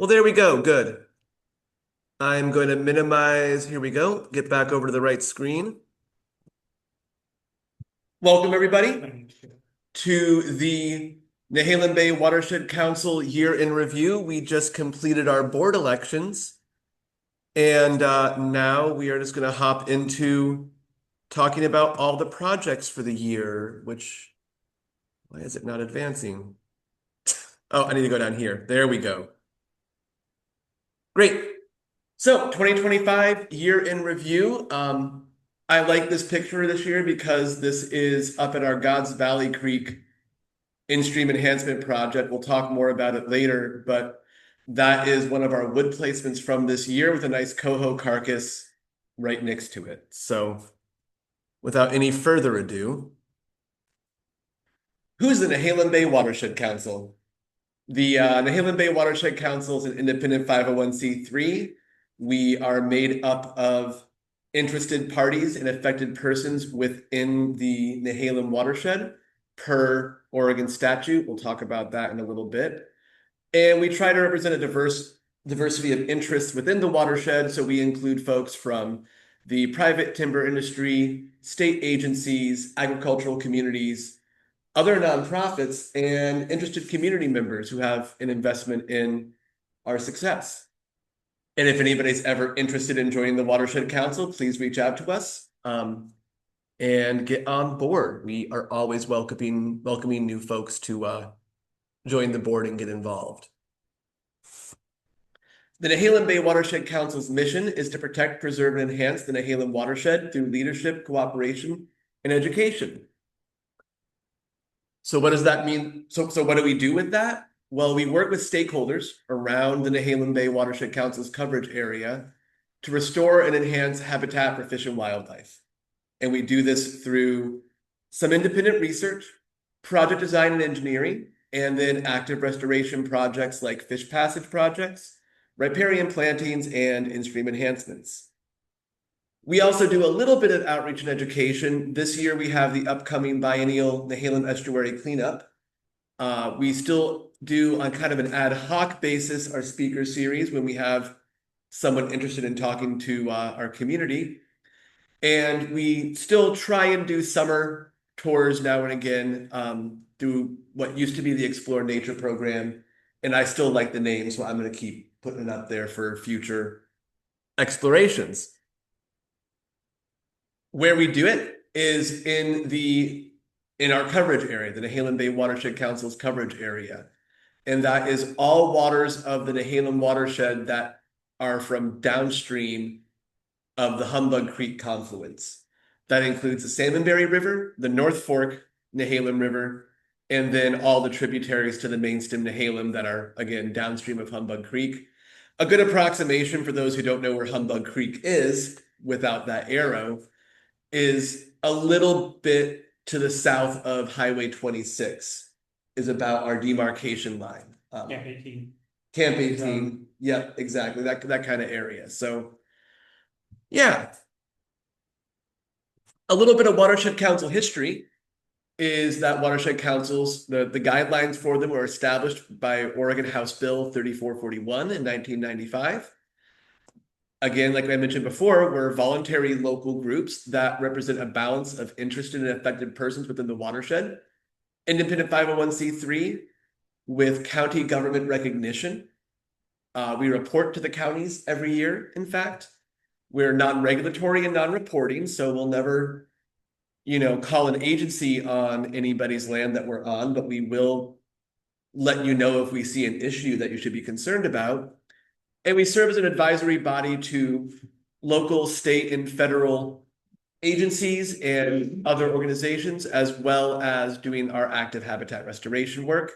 Well, there we go. Good. I'm going to minimize. Here we go. Get back over to the right screen. Welcome, everybody, to the Nehalem Bay Watershed Council year in review. We just completed our board elections, and now we are just going to hop into talking about all the projects for the year, which, why is it not advancing? Oh, I need to go down here. There we go. Great. So 2025 year in review. I like this picture this year because this is up at our God's Valley Creek in-stream enhancement project. We'll talk more about it later, but that is one of our wood placements from this year with a nice coho carcass right next to it. So without any further ado, who's the Nehalem Bay Watershed Council? The Nehalem Bay Watershed Council is an independent 501c3. We are made up of interested parties and affected persons within the Nehalem watershed per Oregon statute. We'll talk about that in a little bit. And we try to represent a diversity of interests within the watershed. So we include folks from the private timber industry, state agencies, agricultural communities, other nonprofits, and interested community members who have an investment in our success. And if anybody's ever interested in joining the Watershed Council, please reach out to us and get on board. We are always welcoming new folks to join the board and get involved. The Nehalem Bay Watershed Council's mission is to protect, preserve, and enhance the Nehalem watershed through leadership, cooperation, and education. So what does that mean? So what do we do with that? Well, we work with stakeholders around the Nehalem Bay Watershed Council's coverage area to restore and enhance habitat for fish and wildlife. And we do this through some independent research, project design and engineering, and then active restoration projects like fish passage projects, riparian plantings, and in-stream enhancements. We also do a little bit of outreach and education. This year we have the upcoming biennial Nehalem Estuary cleanup. We still do on kind of an ad hoc basis our speaker series when we have someone interested in talking to our community. And we still try and do summer tours now and again through what used to be the Explore Nature program. And I still like the name, so I'm going to keep putting it up there for future explorations. Where we do it is in our coverage area, the Nehalem Bay Watershed Council's coverage area. And that is all waters of the Nehalem watershed that are from downstream of the Humbug Creek confluence. That includes the Salmonberry River, the North Fork Nehalem River, and then all the tributaries to the main stem Nehalem that are, again, downstream of Humbug Creek. A good approximation for those who don't know where Humbug Creek is without that arrow is a little bit to the south of Highway 26 is about our demarcation line. Camp 18. Camp 18. Yep, exactly. That kind of area. So yeah. A little bit of Watershed Council history is that Watershed Councils, the guidelines for them were established by Oregon House Bill 3441 in 1995. Again, like I mentioned before, we're voluntary local groups that represent a balance of interested and affected persons within the watershed. Independent 501c3 with county government recognition. We report to the counties every year, in fact. We're non-regulatory and non-reporting, so we'll never, call an agency on anybody's land that we're on, but we will let you know if we see an issue that you should be concerned about. And we serve as an advisory body to local, state, and federal agencies and other organizations, as well as doing our active habitat restoration work.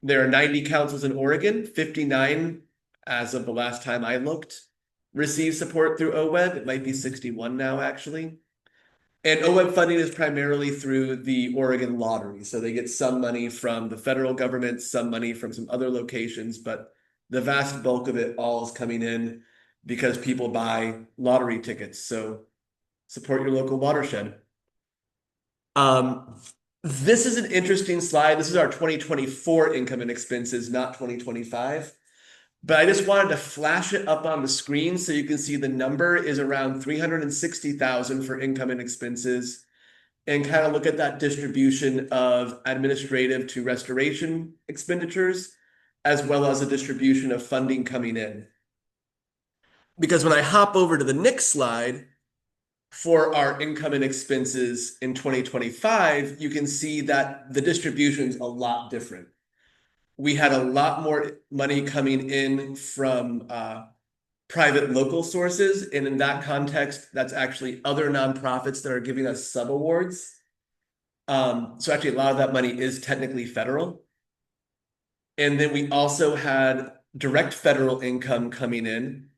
There are 90 councils in Oregon, 59, as of the last time I looked, receive support through OWEB. It might be 61 now, actually. And OWEB funding is primarily through the Oregon Lottery. So they get some money from the federal government, some money from some other locations, but the vast bulk of it all is coming in because people buy lottery tickets. So support your local watershed. This is an interesting slide. This is our 2024 income and expenses, not 2025. But I just wanted to flash it up on the screen so you can see the number is around 360,000 for income and expenses, and kind of look at that distribution of administrative to restoration expenditures, as well as a distribution of funding coming in. Because when I hop over to the next slide for our income and expenses in 2025, you can see that the distribution is a lot different. We had a lot more money coming in from private local sources. And in that context, that's actually other nonprofits that are giving us subawards. So actually, a lot of that money is technically federal. And then we also had direct federal income coming in.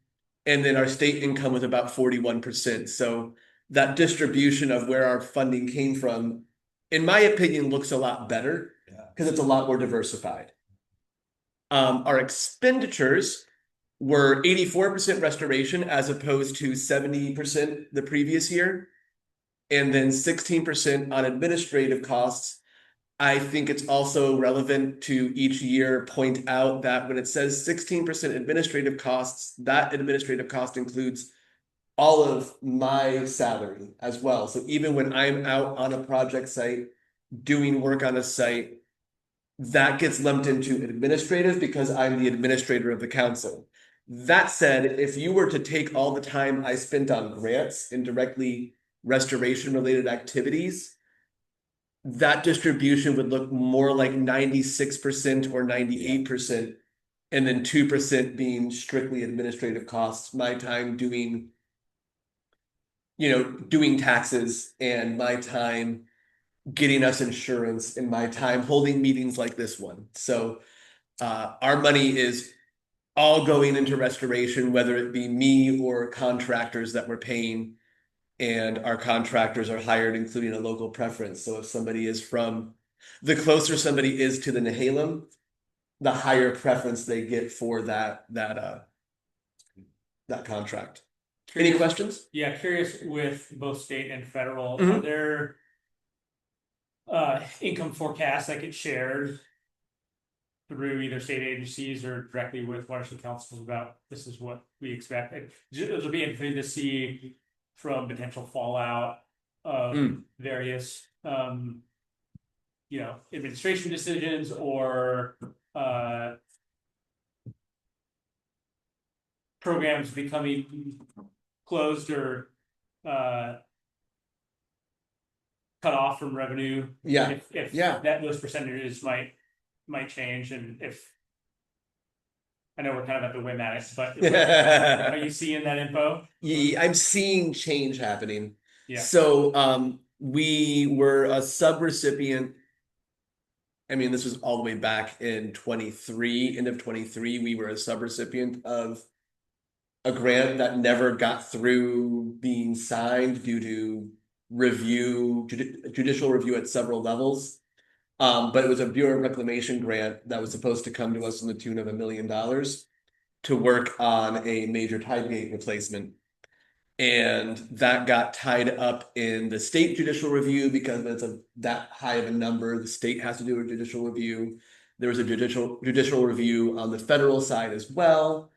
And then our state income was about 41%. So that distribution of where our funding came from, in my opinion, looks a lot better because it's a lot more diversified. Our expenditures were 84% restoration as opposed to 70% the previous year, and then 16% on administrative costs. I think it's also relevant to each year point out that when it says 16% administrative costs, that administrative cost includes all of my salary as well. So even when I'm out on a project site doing work on a site, that gets lumped into administrative because I'm the administrator of the council. That said, if you were to take all the time I spent on grants and directly restoration related activities, that distribution would look more like 96% or 98%, and then 2% being strictly administrative costs, my time doing, doing taxes, and my time getting us insurance, and my time holding meetings like this one. So our money is all going into restoration, whether it be me or contractors that we're paying. And our contractors are hired, including a local preference. So if somebody is from, the closer somebody is to the Nehalem, the higher preference they get for that contract. Any questions? Yeah, curious with both state and federal, Mhm. are there income forecasts that get shared through either state agencies or directly with watershed councils about this is what we expect? It'll be interesting to see from potential fallout of various administration decisions or programs becoming closed or cut off from revenue. Yeah. If Yeah. that those percentages might change, and if I know we're kind of at the whim at it, but are you seeing that info? Yeah, I'm seeing change happening. Yeah. So we were a sub-recipient. I mean, this was all the way back in 23, end of 23, we were a sub-recipient of a grant that never got through being signed due to judicial review at several levels. But it was a Bureau of Reclamation grant that was supposed to come to us in the tune of $1 million to work on a major tide gate replacement. And that got tied up in the state judicial review because it's that high of a number. The state has to do a judicial review. There was a judicial review on the federal side as well.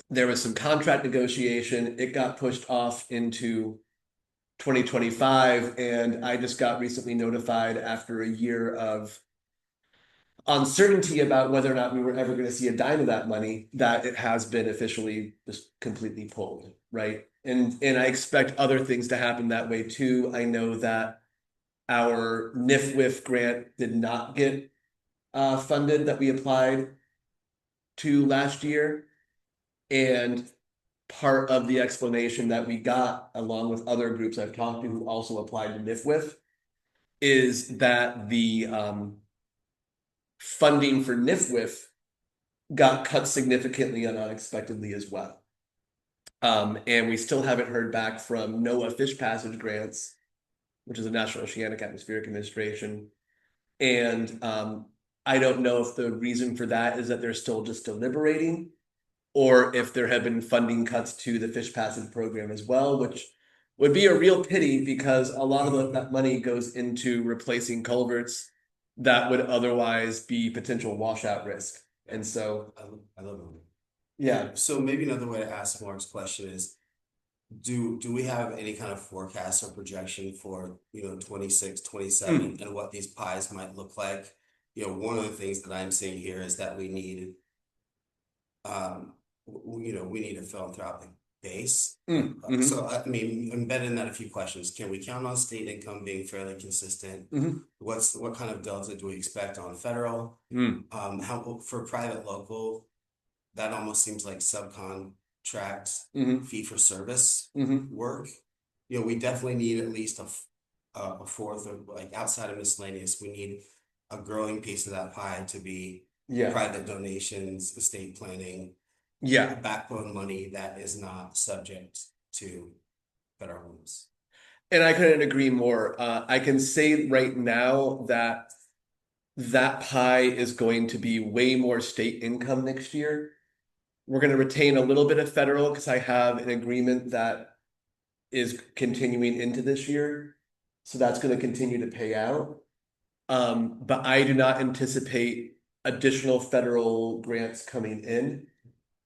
There was some contract negotiation. It got pushed off into 2025, and I just got recently notified after a year of uncertainty about whether or not we were ever going to see a dime of that money that it has been officially just completely pulled, right? And I expect other things to happen that way too. I know that our NIFWIF grant did not get funded that we applied to last year. And part of the explanation that we got, along with other groups I've talked to who also applied to NIFWIF, is that the funding for NIFWIF got cut significantly and unexpectedly as well. And we still haven't heard back from NOAA Fish Passage Grants, which is the National Oceanic Atmospheric Administration. And I don't know if the reason for that is that they're still just deliberating, or if there have been funding cuts to the fish passage program as well, which would be a real pity because a lot of that money goes into replacing culverts that would otherwise be potential washout risk. And so, I love them. yeah. So maybe another way to ask Mark's question is, do we have any kind of forecast or projection for, 26, 27, and what these pies might look like? One of the things that I'm seeing here is that we need, we need a philanthropic base. So, I mean, embedded in that a few questions. Can we count on state income being fairly consistent? What kind of delta do we expect on federal? How for private local, that almost seems like subcontract fee for service work. We definitely need at least a fourth of, like, outside of miscellaneous, we need a growing piece of that pie to be private donations, estate planning, backbone money that is not subject to federal rules. And I couldn't agree more. I can say right now that that pie is going to be way more state income next year. We're going to retain a little bit of federal because I have an agreement that is continuing into this year. So that's going to continue to pay out. But I do not anticipate additional federal grants coming in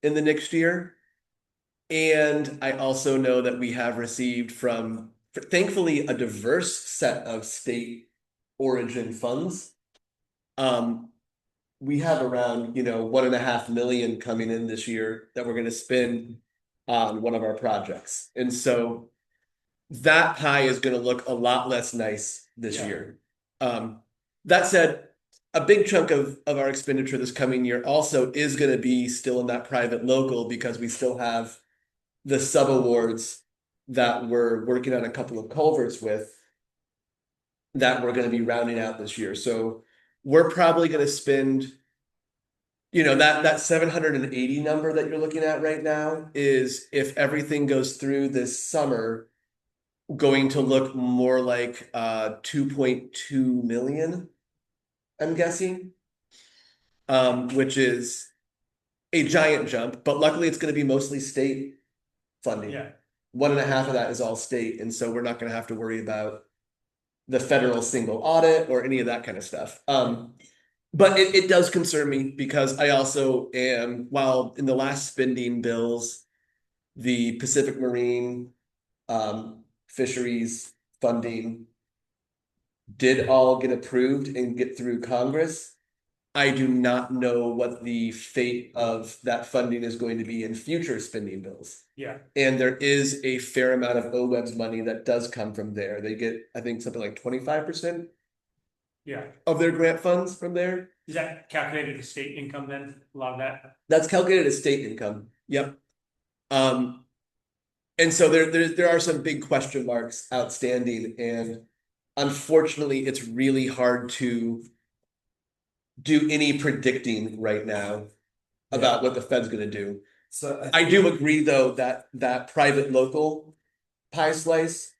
the next year. And I also know that we have received from, thankfully, a diverse set of state origin funds. We have around, 1.5 million coming in this year that we're going to spend on one of our projects. And so that pie is going to look a lot less nice this year. That said, a big chunk of our expenditure this coming year also is going to be still in that private local because we still have the subawards that we're working on a couple of culverts with that we're going to be rounding out this year. So we're probably going to spend, that 780 number that you're looking at right now is, if everything goes through this summer, going to look more like 2.2 million, I'm guessing, which is a giant jump, but luckily it's going to be mostly state funding. 1.5 of that is all state, and so we're not going to have to worry about the federal single audit or any of that kind of stuff. But it does concern me because I also am, while in the last spending bills, the Pacific Marine fisheries funding did all get approved and get through Congress. I do not know what the fate of that funding is going to be in future spending bills. And there is a fair amount of OWEB's money that does come from there. They get, I think, something like 25% of their grant funds from there. Is that calculated as state income then? A lot of that? That's calculated as state income. Yep. And so there are some big question marks outstanding, and unfortunately, it's really hard to do any predicting right now about what the Fed's going to do. So I do agree, though, that private local pie slice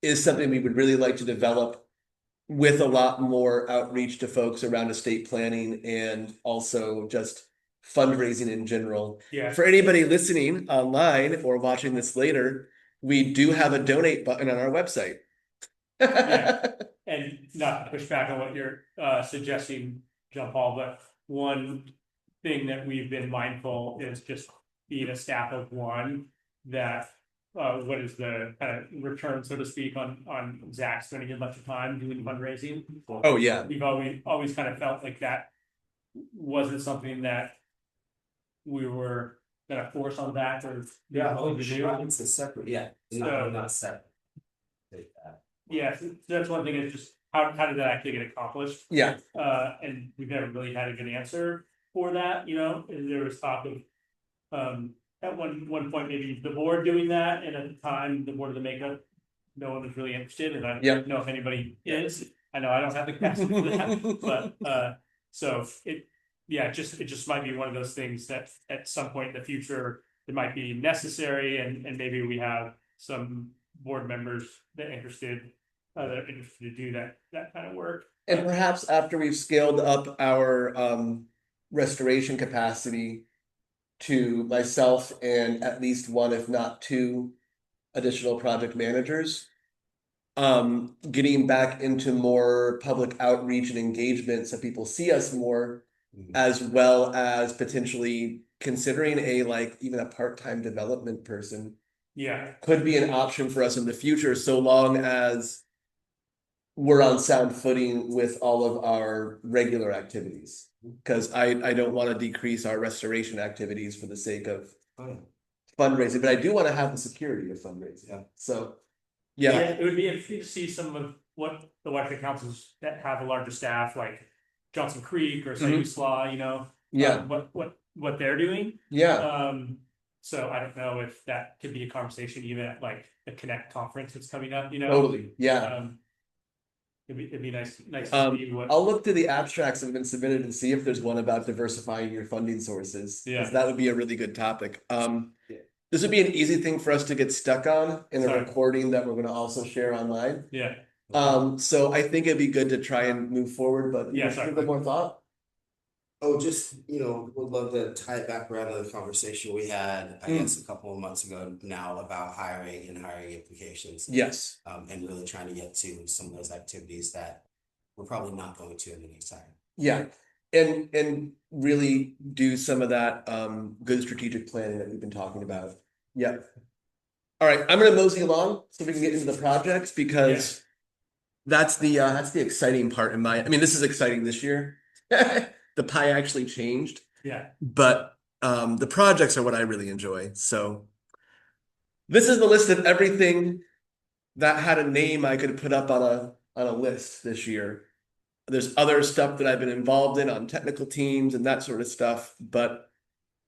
is something we would really like to develop with a lot more outreach to folks around estate planning and also just fundraising in general. For anybody listening online or watching this later, we do have a donate button on our website. And not to push back on what you're suggesting, John Paul, but one thing that we've been mindful is just being a staff of one, that what is the kind of return, so to speak, on Zach spending a bunch of time doing fundraising. Oh yeah. We've always kind of felt like that wasn't something that we were gonna force on that, or it's a separate, not separate. So that's one thing. Is just how did that actually get accomplished? And we've never really had a good answer for that. And there was talk of at one point maybe the board doing that, and at the time the board of the makeup, no one was really interested, and I don't know if anybody is. I know I don't have the capacity for that, but so it just might be one of those things that at some point in the future it might be necessary, and maybe we have some board members that are interested to do that kind of work. And perhaps after we've scaled up our restoration capacity to myself and at least one, if not two, additional project managers, getting back into more public outreach and engagement so people see us more as well as potentially considering even a part-time development person Yeah, could be an option for us in the future, so long as we're on sound footing with all of our regular activities. Because I don't want to decrease our restoration activities for the sake of Oh, yeah. fundraising, but I do want to have the security of fundraising. Yeah. So, yeah, yeah. it would be interesting to see some of what the Watershed councils that have a larger staff, like Johnson Creek or Sayusla, you know, Yeah. what they're doing. Yeah. So I don't know if that could be a conversation even at like the Connect conference that's coming up, you know. Totally. Yeah. It'd be nice to see what. I'll look through the abstracts that have been submitted and see if there's one about diversifying your funding sources. Yeah. Because that would be a really good topic. Yeah. This would be an easy thing for us to get stuck on in a Sorry. recording that we're going to also share online. Yeah. So I think it'd be good to try and move forward, but Yeah, give sorry. a bit more thought. Oh, just, would love to tie it back around to the conversation we had, I guess, a couple of months ago now about hiring and hiring implications. Yes. And really trying to get to some of those activities that we're probably not going to in the next time. Yeah. And really do some of that good strategic planning that we've been talking about. Yeah. All right, I'm gonna mosey along so we can get into the projects because that's the exciting part I mean, this is exciting this year. The pie actually changed. Yeah. But the projects are what I really enjoy. So this is the list of everything that had a name I could put up on a list this year. There's other stuff that I've been involved in on technical teams and that sort of stuff, but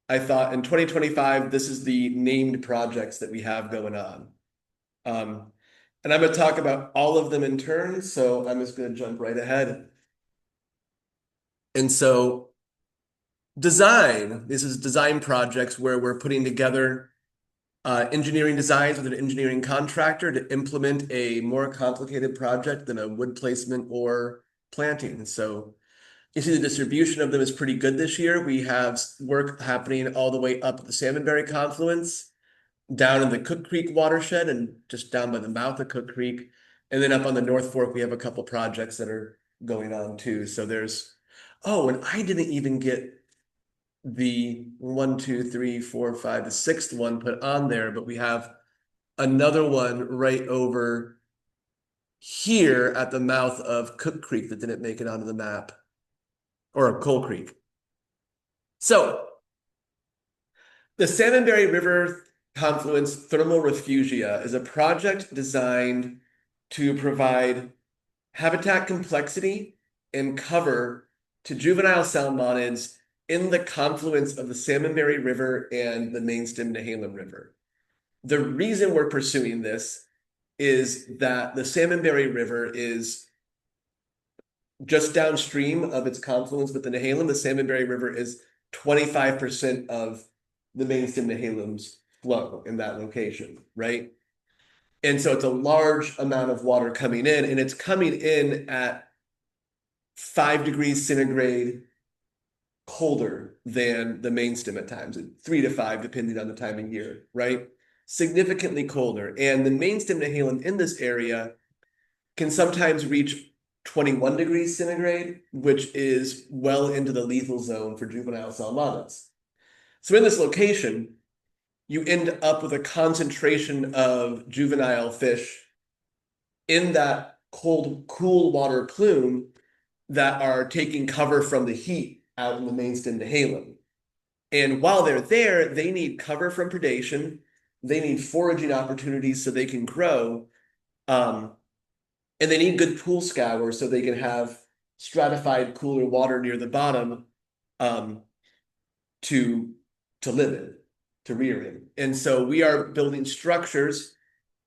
I thought in 2025, this is the named projects that we have going on. And I'm going to talk about all of them in turn, so I'm just going to jump right ahead. And so this is design projects where we're putting together engineering designs with an engineering contractor to implement a more complicated project than a wood placement or planting. So you see the distribution of them is pretty good this year. We have work happening all the way up at the Salmonberry confluence, down in the Cook Creek watershed, and just down by the mouth of Cook Creek. And then up on the North Fork, we have a couple projects that are going on too. So and I didn't even get the 1, 2, 3, 4, 5, the sixth one put on there, but we have another one right over here at the mouth of Cook Creek that didn't make it onto the map, or Coal Creek. So the Salmonberry River Confluence Thermal Refugia is a project designed to provide habitat complexity and cover to juvenile salmonids in the confluence of the Salmonberry River and the mainstem Nehalem River. The reason we're pursuing this is that the Salmonberry River is just downstream of its confluence with the Nehalem. The Salmonberry River is 25% of the mainstem Nehalem's flow in that location, right? And so it's a large amount of water coming in, and it's coming in at 5 degrees centigrade colder than the mainstem at times, 3 to 5, depending on the time of year, right? Significantly colder. And the mainstem Nehalem in this area can sometimes reach 21 degrees centigrade, which is well into the lethal zone for juvenile salmonids. So in this location, you end up with a concentration of juvenile fish in that cold, cool water plume that are taking cover from the heat out in the mainstem Nehalem. And while they're there, they need cover from predation. They need foraging opportunities so they can grow. And they need good pool scour so they can have stratified, cooler water near the bottom to live in, to rear in. And so we are building structures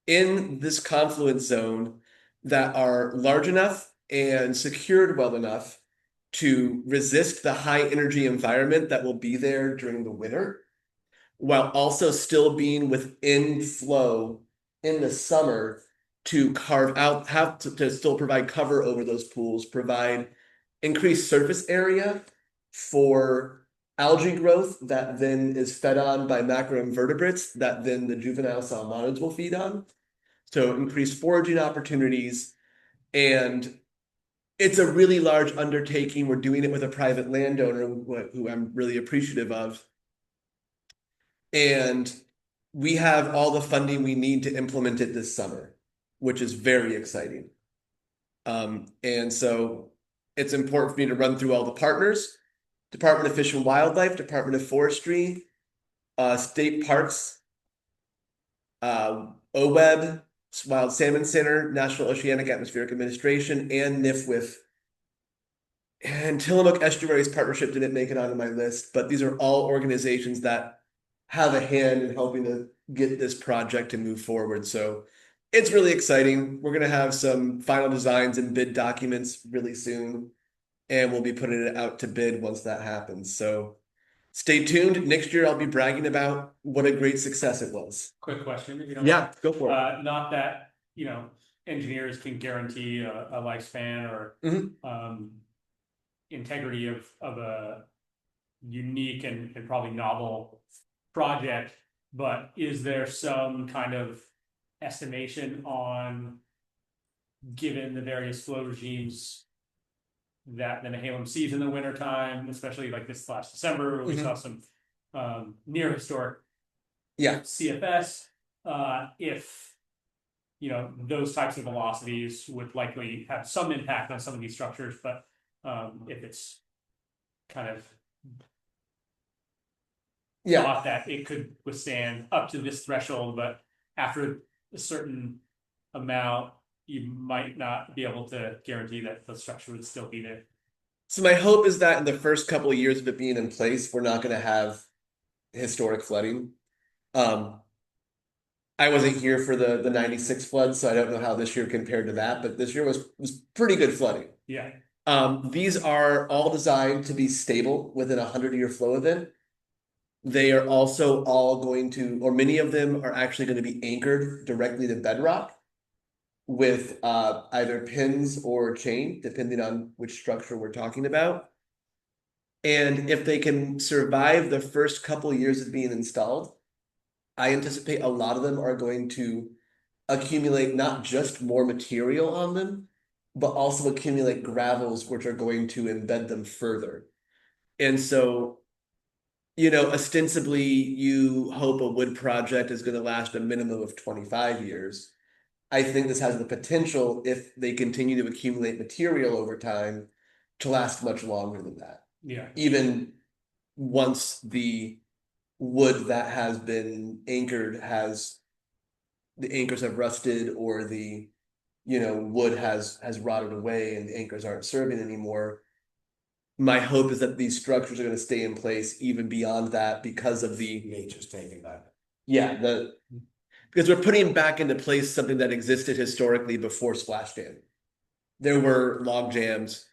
in this confluence zone that are large enough and secured well enough to resist the high energy environment that will be there during the winter, while also still being within flow in the summer to to still provide cover over those pools, provide increased surface area for algae growth that then is fed on by macroinvertebrates that then the juvenile salmonids will feed on. So increased foraging opportunities and it's a really large undertaking. We're doing it with a private landowner who I'm really appreciative of. And we have all the funding we need to implement it this summer, which is very exciting. And so it's important for me to run through all the partners: Department of Fish and Wildlife, Department of Forestry, state parks, OWEB, Wild Salmon Center, National Oceanic Atmospheric Administration, and NIFWIF. And Tillamook Estuaries Partnership didn't make it onto my list, but these are all organizations that have a hand in helping to get this project to move forward. So it's really exciting. We're going to have some final designs and bid documents really soon, and we'll be putting it out to bid once that happens. So stay tuned. Next year, I'll be bragging about what a great success it was. Quick question, if you don't Yeah, go for it. Not that, engineers can guarantee a lifespan or integrity of a unique and probably novel project, but is there some kind of estimation on, given the various flow regimes that the Nehalem sees in the wintertime, especially like this last December, where we saw some near historic CFS, if those types of velocities would likely have some impact on some of these structures, but if it's kind of thought that it could withstand up to this threshold, but after a certain amount, you might not be able to guarantee that the structure would still be there. So my hope is that in the first couple of years of it being in place, we're not going to have historic flooding. I wasn't here for the 96 flood, so I don't know how this year compared to that, but this year was pretty good flooding. Yeah. These are all designed to be stable within a 100-year flow event. They are also all going to, or many of them are actually going to be anchored directly to bedrock with either pins or chain, depending on which structure we're talking about. And if they can survive the first couple of years of being installed, I anticipate a lot of them are going to accumulate not just more material on them, but also accumulate gravels, which are going to embed them further. And so, ostensibly, you hope a wood project is going to last a minimum of 25 years. I think this has the potential, if they continue to accumulate material over time, to last much longer than that. Yeah. Even once the wood that has been anchored the anchors have rusted, or the wood has rotted away and the anchors aren't serving anymore. My hope is that these structures are going to stay in place even beyond that because of the nature's taking back. Yeah, because we're putting back into place something that existed historically before splash dam. There were log jams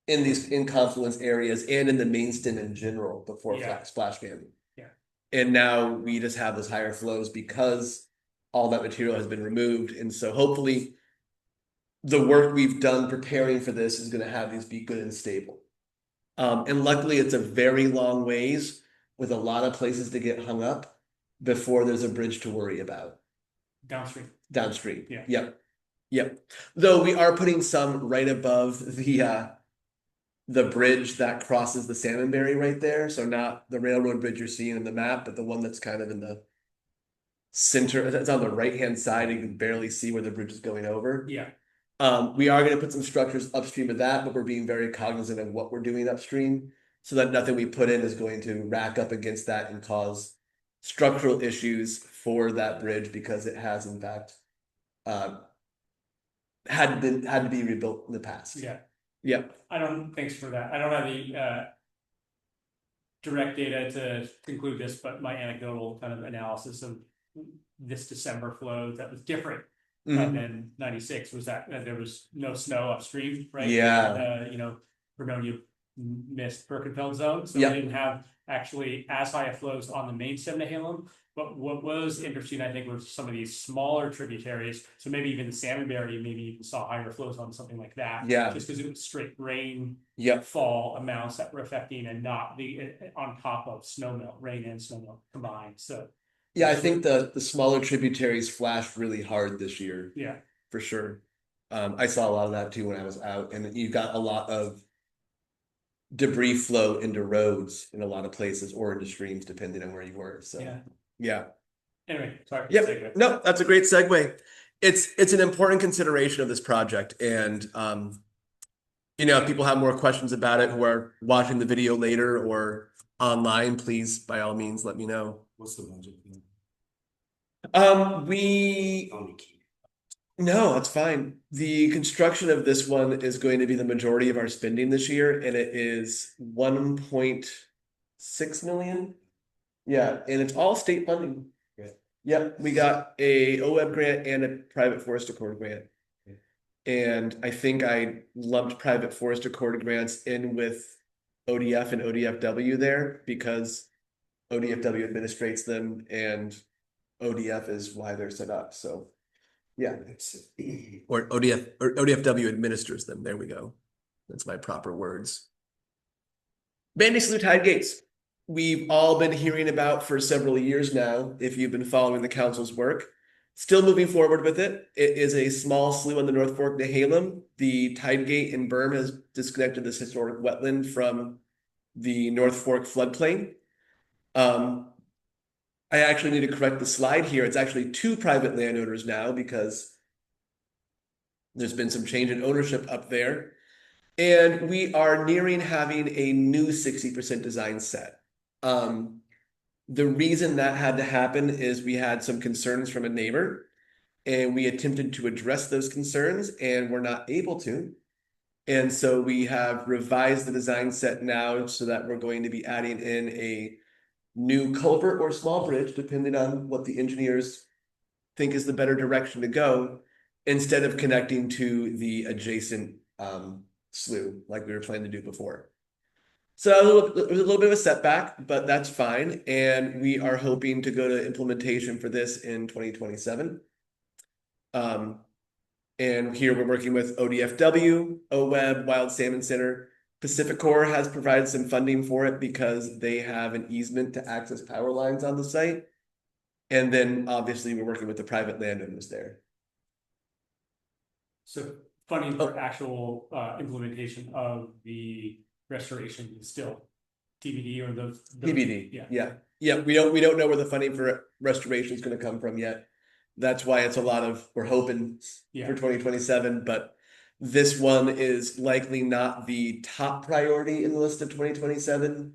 in confluence areas and in the main stem in general before splash dam. Yeah. And now we just have those higher flows because all that material has been removed. And so hopefully the work we've done preparing for this is going to have these be good and stable. And luckily it's a very long ways with a lot of places to get hung up before there's a bridge to worry about. Downstream. Yeah. Yep. Though we are putting some right above the bridge that crosses the Salmonberry right there. So not the railroad bridge you're seeing in the map, but the one that's kind of in the center. It's on the right-hand side. You can barely see where the bridge is going over. Yeah. We are going to put some structures upstream of that, but we're being very cognizant of what we're doing upstream so that nothing we put in is going to rack up against that and cause structural issues for that bridge, because it has in fact had to be rebuilt in the past. Yeah. Yep. Thanks for that. I don't have the direct data to conclude this, but my anecdotal kind of analysis of this December flow that was different than 96 was that there was no snow upstream, right? Yeah. Vernonia missed Birkenfeld zone, so we didn't have actually as high of flows on the main stem Nehalem. But what was interesting, I think, was some of these smaller tributaries. So maybe even the Salmonberry, maybe even saw higher flows on something like that. Yeah. Just because it was straight rain fall amounts that were affecting, and not the on top of snowmelt, rain and snowmelt combined. So yeah, I think the smaller tributaries flashed really hard this year. Yeah, for sure. I saw a lot of that too when I was out, and you got a lot of debris flow into roads in a lot of places or into streams, depending on where you were. So, Yeah. yeah. Anyway, sorry. Yep. Segue. No, that's a great segue. It's an important consideration of this project, and if people have more questions about it who are watching the video later or online, please by all means let me know. What's the budget? We On the key. No, that's fine. The construction of this one is going to be the majority of our spending this year, and it is 1.6 million. Yeah, and it's all state funding. Great. Yep, we got a OWEB grant and a private forest accord grant. And I think I lumped private forest accord grants in with ODF and ODFW there because ODFW administrates them and ODF is why they're set up. So yeah, or ODFW administers them. There we go. That's my proper words. Bandy Slough Tide Gates. We've all been hearing about for several years now, if you've been following the council's work. Still moving forward with it. It is a small slough on the North Fork Nehalem. The tide gate in berm has disconnected this historic wetland from the North Fork floodplain. I actually need to correct the slide here. It's actually 2 private landowners now because there's been some change in ownership up there. And we are nearing having a new 60% design set. The reason that had to happen is we had some concerns from a neighbor and we attempted to address those concerns and we're not able to. And so we have revised the design set now so that we're going to be adding in a new culvert or small bridge, depending on what the engineers think is the better direction to go, instead of connecting to the adjacent slough like we were planning to do before. So it was a little bit of a setback, but that's fine. And we are hoping to go to implementation for this in 2027. And here we're working with ODFW, OWEB, Wild Salmon Center. Pacific Corps has provided some funding for it because they have an easement to access power lines on the site. And then obviously we're working with the private landowners there. So funding for actual implementation of the restoration is still TBD or those TBD. Yeah. Yeah. We don't know where the funding for restoration is going to come from yet. That's why it's a lot of, we're hoping for 2027, but this one is likely not the top priority in the list of 2027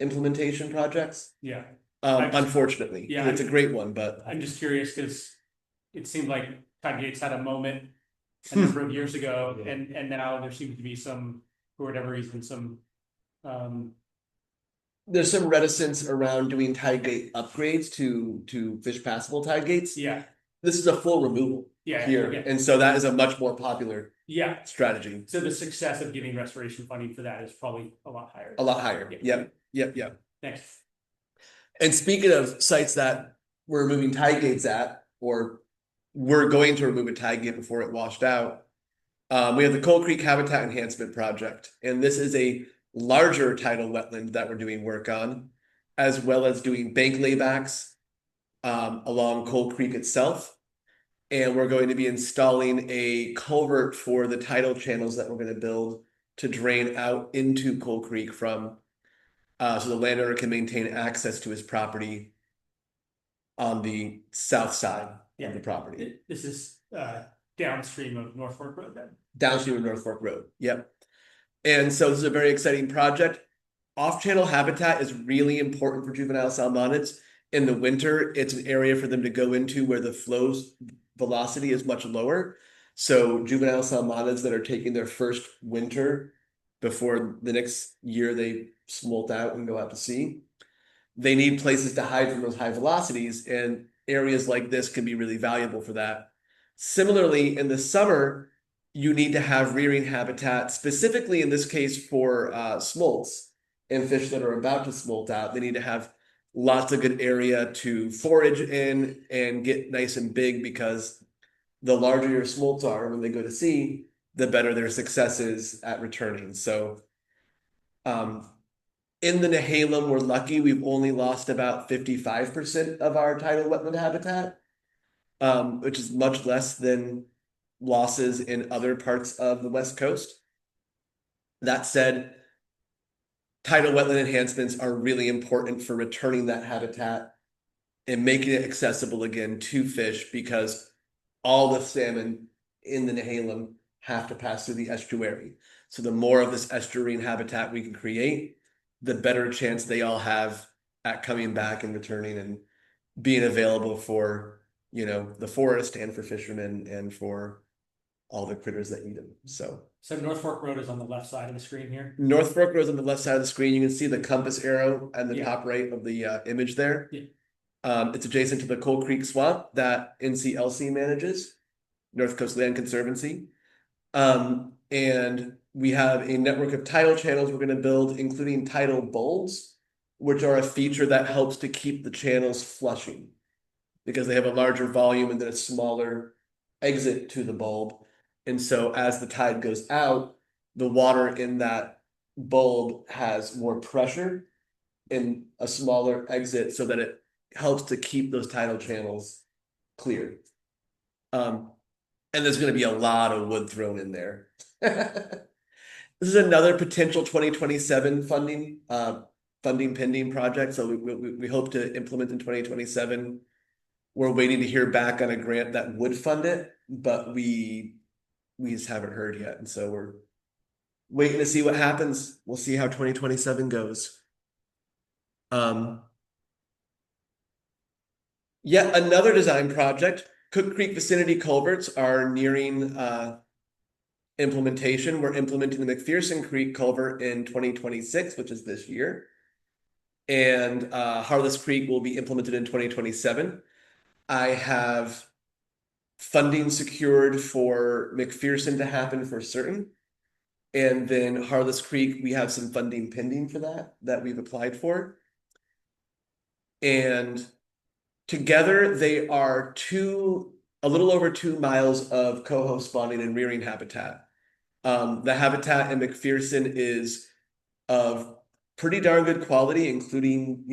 implementation projects. Yeah. Unfortunately, yeah, it's a great one, but I'm just curious because it seemed like Tide Gates had a moment a number of years ago, and now there seems to be some, for whatever reason, some there's some reticence around doing tide gate upgrades to fish passable tide gates. Yeah. This is a full removal here, and so that is a much more popular strategy. So the success of giving restoration funding for that is probably a lot higher. A lot higher. Yep. Thanks. And speaking of sites that we're removing tide gates at, or we're going to remove a tide gate before it washed out, we have the Coal Creek Habitat Enhancement Project, and this is a larger tidal wetland that we're doing work on, as well as doing bank laybacks along Coal Creek itself. And we're going to be installing a culvert for the tidal channels that we're going to build to drain out into Coal Creek from, so the landowner can maintain access to his property on the south side of the property. This is downstream of North Fork Road then? Downstream of North Fork Road, yep. And so this is a very exciting project. Off-channel habitat is really important for juvenile salmonids. In the winter, it's an area for them to go into where the flow's velocity is much lower. So juvenile salmonids that are taking their first winter before the next year they smolt out and go out to sea, they need places to hide from those high velocities, and areas like this can be really valuable for that. Similarly, in the summer, you need to have rearing habitat, specifically in this case for smolts and fish that are about to smolt out. They need to have lots of good area to forage in and get nice and big, because the larger your smolts are when they go to sea, the better their success is at returning. So in the Nehalem, we're lucky we've only lost about 55% of our tidal wetland habitat, which is much less than losses in other parts of the West Coast. That said, tidal wetland enhancements are really important for returning that habitat and making it accessible again to fish, because all the salmon in the Nehalem have to pass through the estuary. So the more of this estuarine habitat we can create, the better chance they all have at coming back and returning and being available for, the forest and for fishermen and for all the critters that eat them. So North Fork Road is on the left side of the screen here. North Fork Road is on the left side of the screen. You can see the compass arrow at the Yeah. top right of the image there. Yeah. It's adjacent to the Coal Creek Swamp that NCLC manages, North Coast Land Conservancy. And we have a network of tidal channels we're going to build, including tidal bulbs, which are a feature that helps to keep the channels flushing because they have a larger volume and then a smaller exit to the bulb. And so as the tide goes out, the water in that bulb has more pressure and a smaller exit so that it helps to keep those tidal channels clear. And there's going to be a lot of wood thrown in there. This is another potential 2027 funding pending project. So we hope to implement in 2027. We're waiting to hear back on a grant that would fund it, but we just haven't heard yet. And so we're waiting to see what happens. We'll see how 2027 goes. Yet another design project. Cook Creek vicinity culverts are nearing implementation. We're implementing the McPherson Creek culvert in 2026, which is this year. And Harless Creek will be implemented in 2027. I have funding secured for McPherson to happen for certain. And then Harless Creek, we have some funding pending for that we've applied for. And together they are a little over 2 miles of coho spawning and rearing habitat. The habitat in McPherson is of pretty darn good quality, including,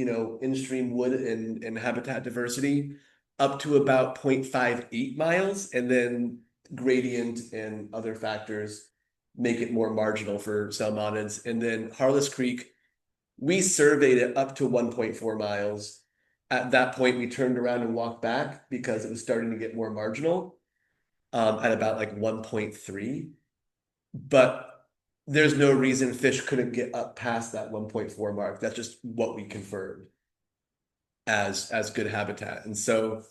in-stream wood and habitat diversity, up to about 0.58 miles, and then gradient and other factors make it more marginal for salmonids. And then Harless Creek, we surveyed it up to 1.4 miles. At that point, we turned around and walked back because it was starting to get more marginal at about like 1.3. But there's no reason fish couldn't get up past that 1.4 mark. That's just what we confirmed as good habitat. And so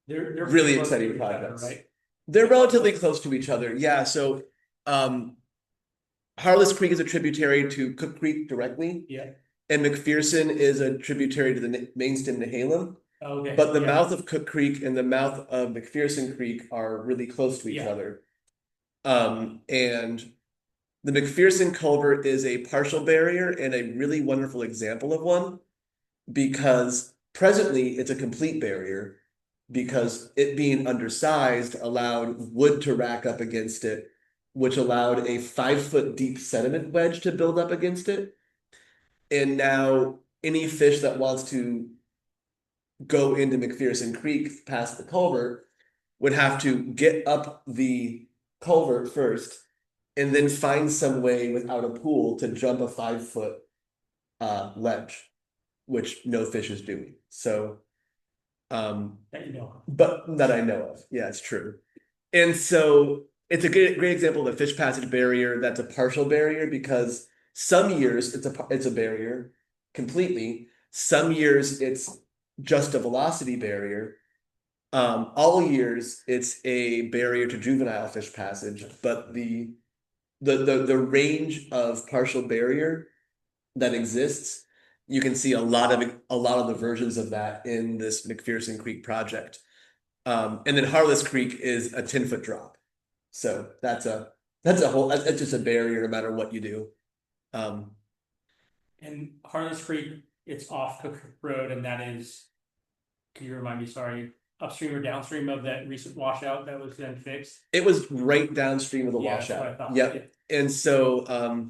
They're really close to exciting each other, projects. right? They're relatively close to each other. Yeah. So Harless Creek is a tributary to Cook Creek directly. Yeah. And McPherson is a tributary to the main stem Nehalem. Okay. But the mouth of Cook Creek and the mouth of McPherson Creek are really close to each other. And the McPherson culvert is a partial barrier and a really wonderful example of one, because presently it's a complete barrier, because it being undersized allowed wood to rack up against it, which allowed a 5-foot deep sediment wedge to build up against it. And now any fish that wants to go into McPherson Creek past the culvert would have to get up the culvert first and then find some way without a pool to jump a 5-foot ledge, which no fish is doing. So that you know. but that I know of. Yeah, it's true. And so it's a great example of a fish passage barrier that's a partial barrier, because some years it's a barrier completely. Some years it's just a velocity barrier. All years it's a barrier to juvenile fish passage, but the range of partial barrier that exists, you can see a lot of the versions of that in this McPherson Creek project. And then Harless Creek is a 10-foot drop. So that's just a barrier no matter what you do. And Harless Creek, it's off Cook Road, and that is, can you remind me, sorry, upstream or downstream of that recent washout that was then fixed? It was right downstream of the Yeah, that's what I washout. thought. Yep. And so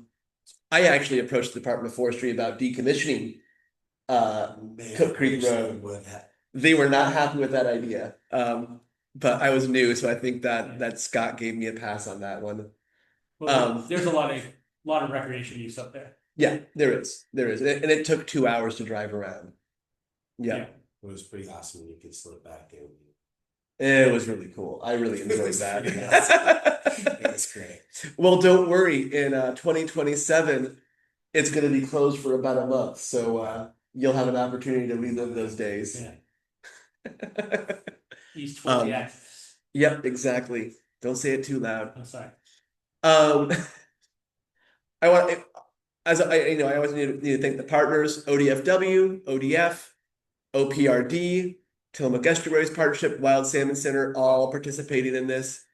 I actually approached the Department of Forestry about decommissioning Cook Creek Road. They were not happy with that idea. but I was new, so I think that Scott gave me a pass on that one. Well, there's a lot of recreation use up there. Yeah, there is, and it took 2 hours to drive around. Yeah. It was pretty awesome when you could slip back in. It was really cool. I really enjoyed that. That's great. Well, don't worry. In 2027, it's going to be closed for about a month, so you'll have an opportunity to relive those days. Yeah. East 40 access. Yep, exactly. Don't say it too loud. I'm sorry. I want, as I always need to thank the partners: ODFW, ODF, OPRD, Tillamook Estuaries Partnership, Wild Salmon Center, all participating in this.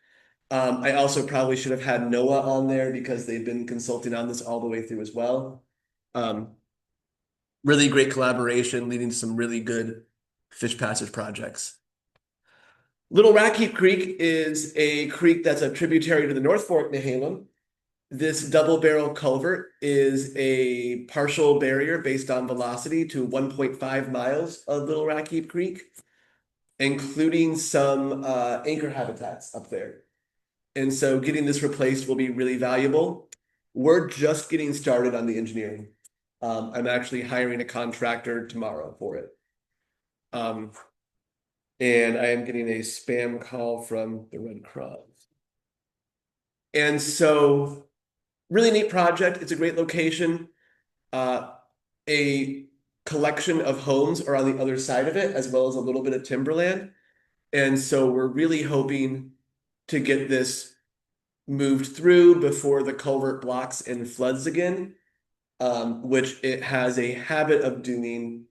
I also probably should have had NOAA on there because they've been consulting on this all the way through as well. Really great collaboration, leading to some really good fish passage projects. Little Rackheap Creek is a creek that's a tributary to the North Fork Nehalem. This double barrel culvert is a partial barrier based on velocity to 1.5 miles of Little Rackheap Creek, including some anchor habitats up there. And so getting this replaced will be really valuable. We're just getting started on the engineering. I'm actually hiring a contractor tomorrow for it. And I am getting a spam call from the Red Cross. And so really neat project. It's a great location. A collection of homes are on the other side of it, as well as a little bit of timberland. And so we're really hoping to get this moved through before the culvert blocks and floods again, which it has a habit of doing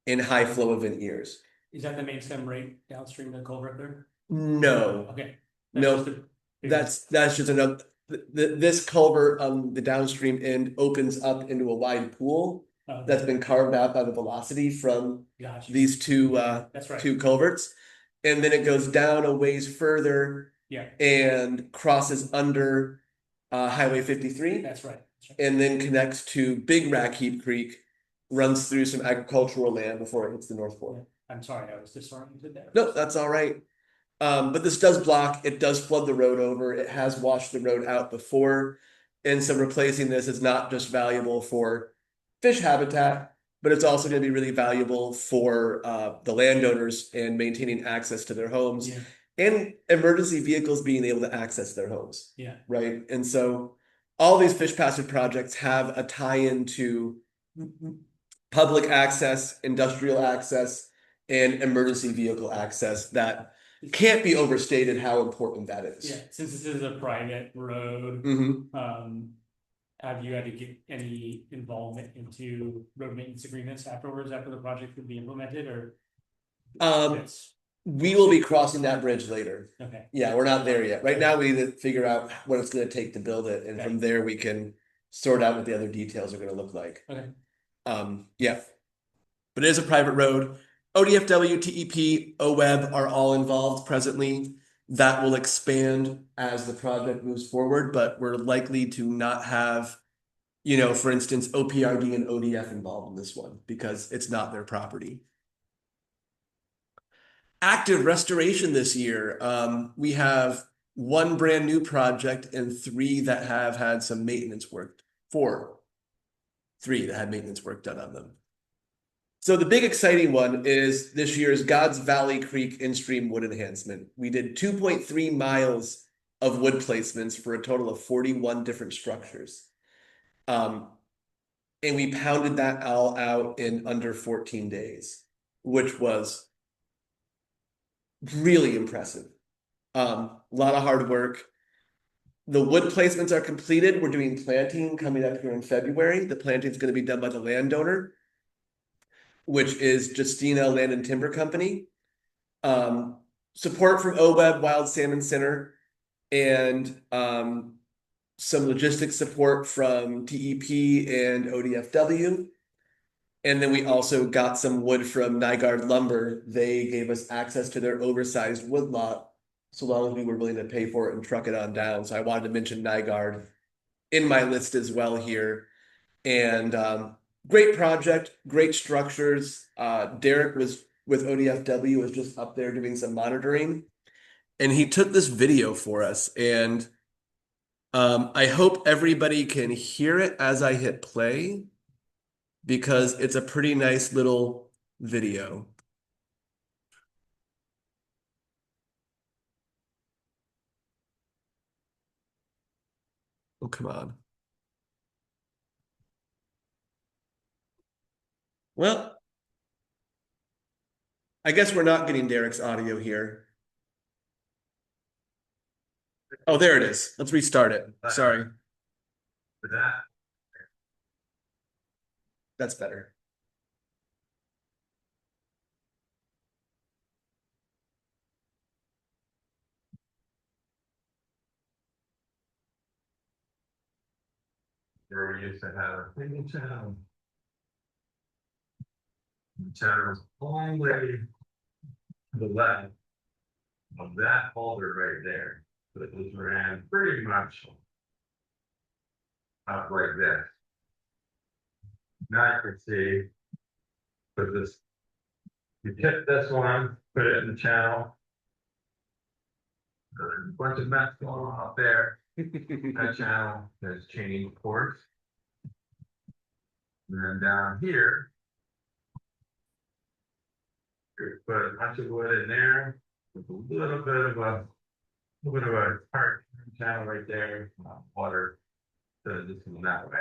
in high flow event years. Is that the main stem right downstream of the culvert there? No, Okay. no, that's just another. This culvert on the downstream end opens up into a wide pool that's been carved out by the velocity from these two That's right. two culverts, and then it goes down a ways further. Yeah. And crosses under Highway 53. That's right. And then connects to Big Rackheap Creek, runs through some agricultural land before it hits the North Fork. I'm sorry, I was disoriented there. No, that's all right. But this does block, it does flood the road over, it has washed the road out before. And so replacing this is not just valuable for fish habitat, but it's also going to be really valuable for the landowners and maintaining access to their homes. Yeah. And emergency vehicles being able to access their homes. Yeah. Right. And so all these fish passage projects have a tie-in to public access, industrial access, and emergency vehicle access that can't be overstated how important that is. Yeah, since this is a private road, have you had to get any involvement into road maintenance agreements afterwards after the project would be implemented, or? We will be crossing that bridge later. Okay. Yeah, we're not there yet. Right now, we need to figure out what it's going to take to build it, and from there we can sort out what the other details are going to look like. Okay. Yeah, but it is a private road. ODFW, TEP, OWEB are all involved presently. That will expand as the project moves forward, but we're likely to not have, for instance, OPRD and ODF involved in this one because it's not their property. Active restoration this year. We have one brand new project and 3 that have had some maintenance work. 3 that had maintenance work done on them. So the big exciting one is this year's God's Valley Creek in-stream wood enhancement. We did 2.3 miles of wood placements for a total of 41 different structures. And we pounded that all out in under 14 days, which was really impressive. A lot of hard work. The wood placements are completed. We're doing planting coming up here in February. The planting is going to be done by the landowner, which is Justina Land and Timber Company. Support from OWEB, Wild Salmon Center, and some logistics support from TEP and ODFW. And then we also got some wood from Nygaard Lumber. They gave us access to their oversized wood lot, so long as we were willing to pay for it and truck it on down. So I wanted to mention Nygaard in my list as well here. And great project, great structures. Derek was with ODFW was just up there doing some monitoring. And he took this video for us. And I hope everybody can hear it as I hit play because it's a pretty nice little video. Oh, come on. Well, I guess we're not getting Derek's audio here. Oh, there it is. Let's restart it. Sorry. That's better. Where we used to have a single channel. The channel was all the way to the left of that folder right there. So it was ran pretty much up like this. Now you can see, put this, you tip this one, put it in the channel. There's a bunch of mess going on up there. That channel has changed course. And then down here, you put a bunch of wood in there with a little bit of a part channel right there, water. So this is that way,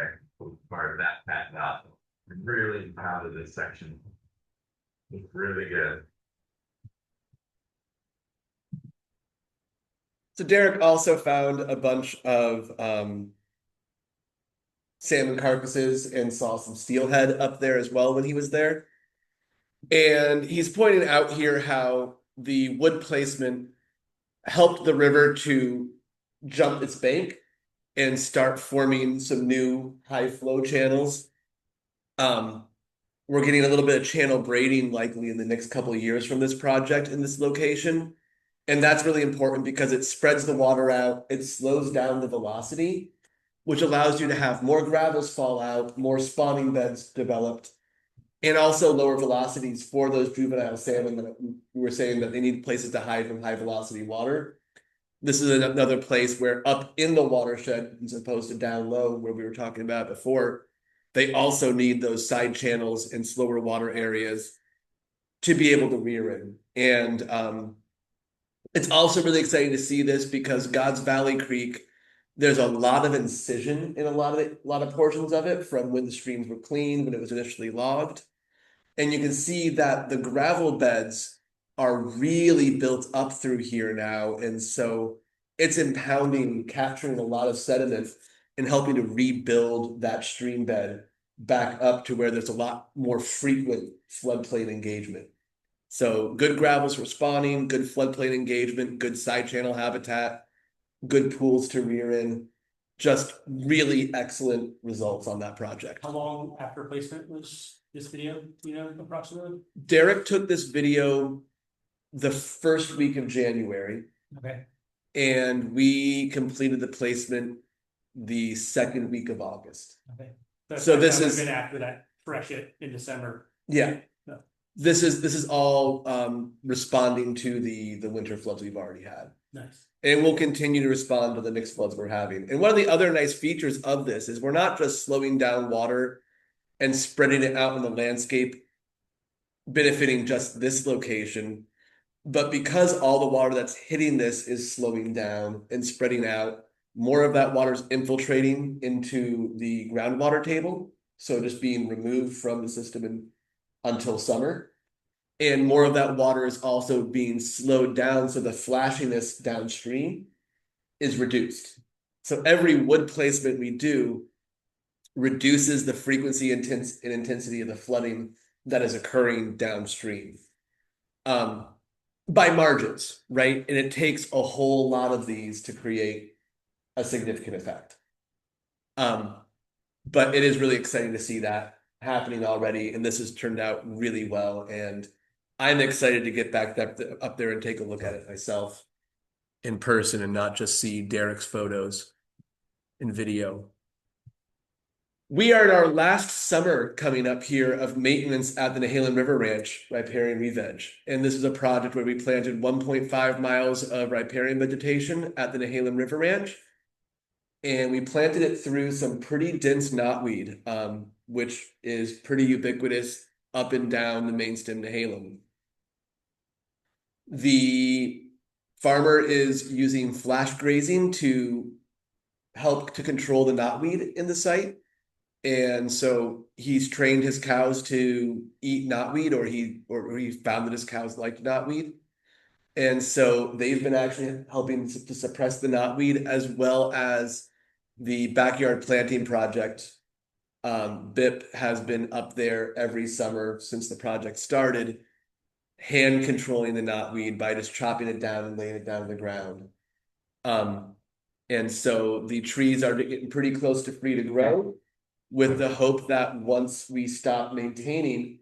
part of that pat valve. I'm really proud of this section. It's really good. So Derek also found a bunch of salmon carcasses and saw some steelhead up there as well when he was there. And he's pointing out here how the wood placement helped the river to jump its bank and start forming some new high flow channels. We're getting a little bit of channel braiding likely in the next couple of years from this project in this location. And that's really important because it spreads the water out, it slows down the velocity, which allows you to have more gravels fall out, more spawning beds developed, and also lower velocities for those juvenile salmon that we were saying that they need places to hide from high velocity water. This is another place where up in the watershed, as opposed to down low where we were talking about before, they also need those side channels and slower water areas to be able to rear in. And it's also really exciting to see this because God's Valley Creek, there's a lot of incision in a lot of portions of it from when the streams were cleaned, when it was initially logged. And you can see that the gravel beds are really built up through here now. And so it's impounding, capturing a lot of sediment and helping to rebuild that stream bed back up to where there's a lot more frequent floodplain engagement. So good gravels for spawning, good floodplain engagement, good side channel habitat, good pools to rear in. Just really excellent results on that project. How long after placement was this video, approximately? Derek took this video the first week of January. Okay. And we completed the placement the second week of August. Okay. So this is been after that fresh it in December. Yeah. No. This is all responding to the winter floods we've already had. Nice. And we'll continue to respond to the next floods we're having. And one of the other nice features of this is we're not just slowing down water and spreading it out in the landscape, benefiting just this location, but because all the water that's hitting this is slowing down and spreading out, more of that water is infiltrating into the groundwater table, so just being removed from the system until summer. And more of that water is also being slowed down, so the flashiness downstream is reduced. So every wood placement we do reduces the frequency and intensity of the flooding that is occurring downstream. By margins, right? And it takes a whole lot of these to create a significant effect. But it is really exciting to see that happening already, and this has turned out really well. And I'm excited to get back up there and take a look at it myself in person and not just see Derek's photos and video. We are in our last summer coming up here of maintenance at the Nehalem River Ranch, riparian re-veg. And this is a project where we planted 1.5 miles of riparian vegetation at the Nehalem River Ranch. And we planted it through some pretty dense knotweed, which is pretty ubiquitous up and down the main stem Nehalem. The farmer is using flash grazing to help to control the knotweed in the site. And so he's trained his cows to eat knotweed, or he found that his cows liked knotweed. And so they've been actually helping to suppress the knotweed, as well as the backyard planting project. BIP has been up there every summer since the project started, hand controlling the knotweed by just chopping it down and laying it down on the ground. And so the trees are getting pretty close to free to grow, with the hope that once we stop maintaining,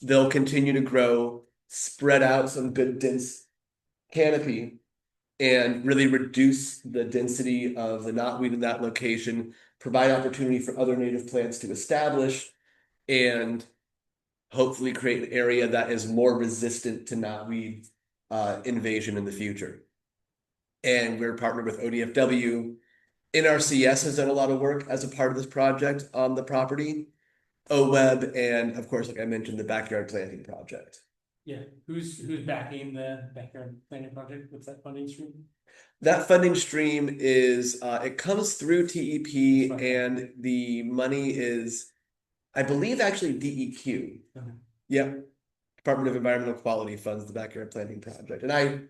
they'll continue to grow, spread out some good dense canopy, and really reduce the density of the knotweed in that location, provide opportunity for other native plants to establish, and hopefully create an area that is more resistant to knotweed invasion in the future. And we're partnered with ODFW. NRCS has done a lot of work as a part of this project on the property. OWEB, and of course, like I mentioned, the backyard planting project. Yeah, who's backing the backyard planting project? What's that funding stream? That funding stream is it comes through TEP, Okay. and the money is, I believe, actually DEQ. Okay. Yep. Department of Environmental Quality funds the backyard planting project, and I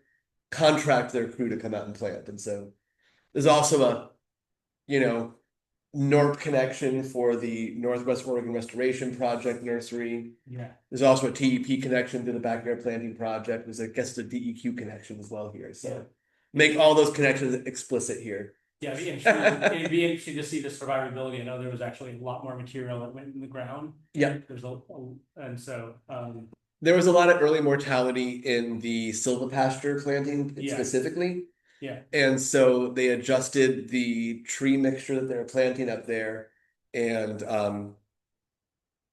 contract their crew to come out and plant. And so there's also a, NORP connection for the Northwest Oregon Restoration Project nursery. Yeah. There's also a TEP connection to the backyard planting project. There's, I guess, a DEQ connection as well here. So Yeah. make all those connections explicit here. Yeah, it'd be interesting to see the survivability. I know there was actually a lot more material that went in the ground. Yeah. And so there was a lot of early mortality in the silvopasture planting specifically. Yeah. And so they adjusted the tree mixture that they're planting up there. And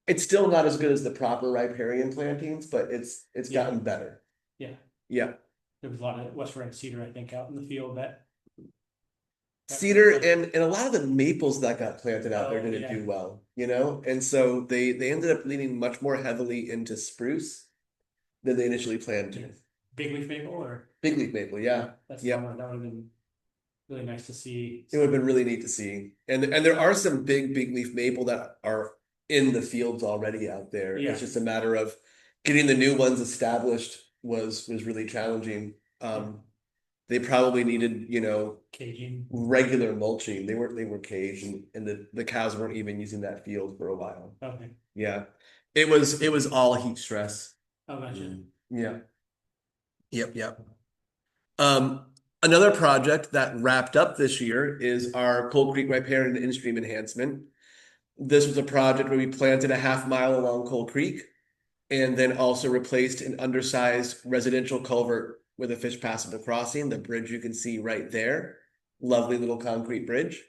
it's still not as good as the proper riparian plantings, but it's gotten better. Yeah. Yeah. There was a lot of West Oregon cedar, I think, out in the field that cedar and a lot of the maples that got planted out there didn't do well, and so they ended up leaning much more heavily into spruce than they initially planned to. Big leaf maple or big leaf maple, yeah. That would have been really nice to see. It would have been really neat to see. And there are some big leaf maple that are in the fields already out there. Yeah. It's just a matter of getting the new ones established was really challenging. They probably needed, caging, regular mulching. They were caged, and the cows weren't even using that field for a while. Okay. Yeah. It was all heat stress. Oh, gotcha. Yeah. Yep. Another project that wrapped up this year is our Cold Creek riparian and in-stream enhancement. This was a project where we planted a half mile along Cold Creek, and then also replaced an undersized residential culvert with a fish passable crossing. The bridge you can see right there, lovely little concrete bridge,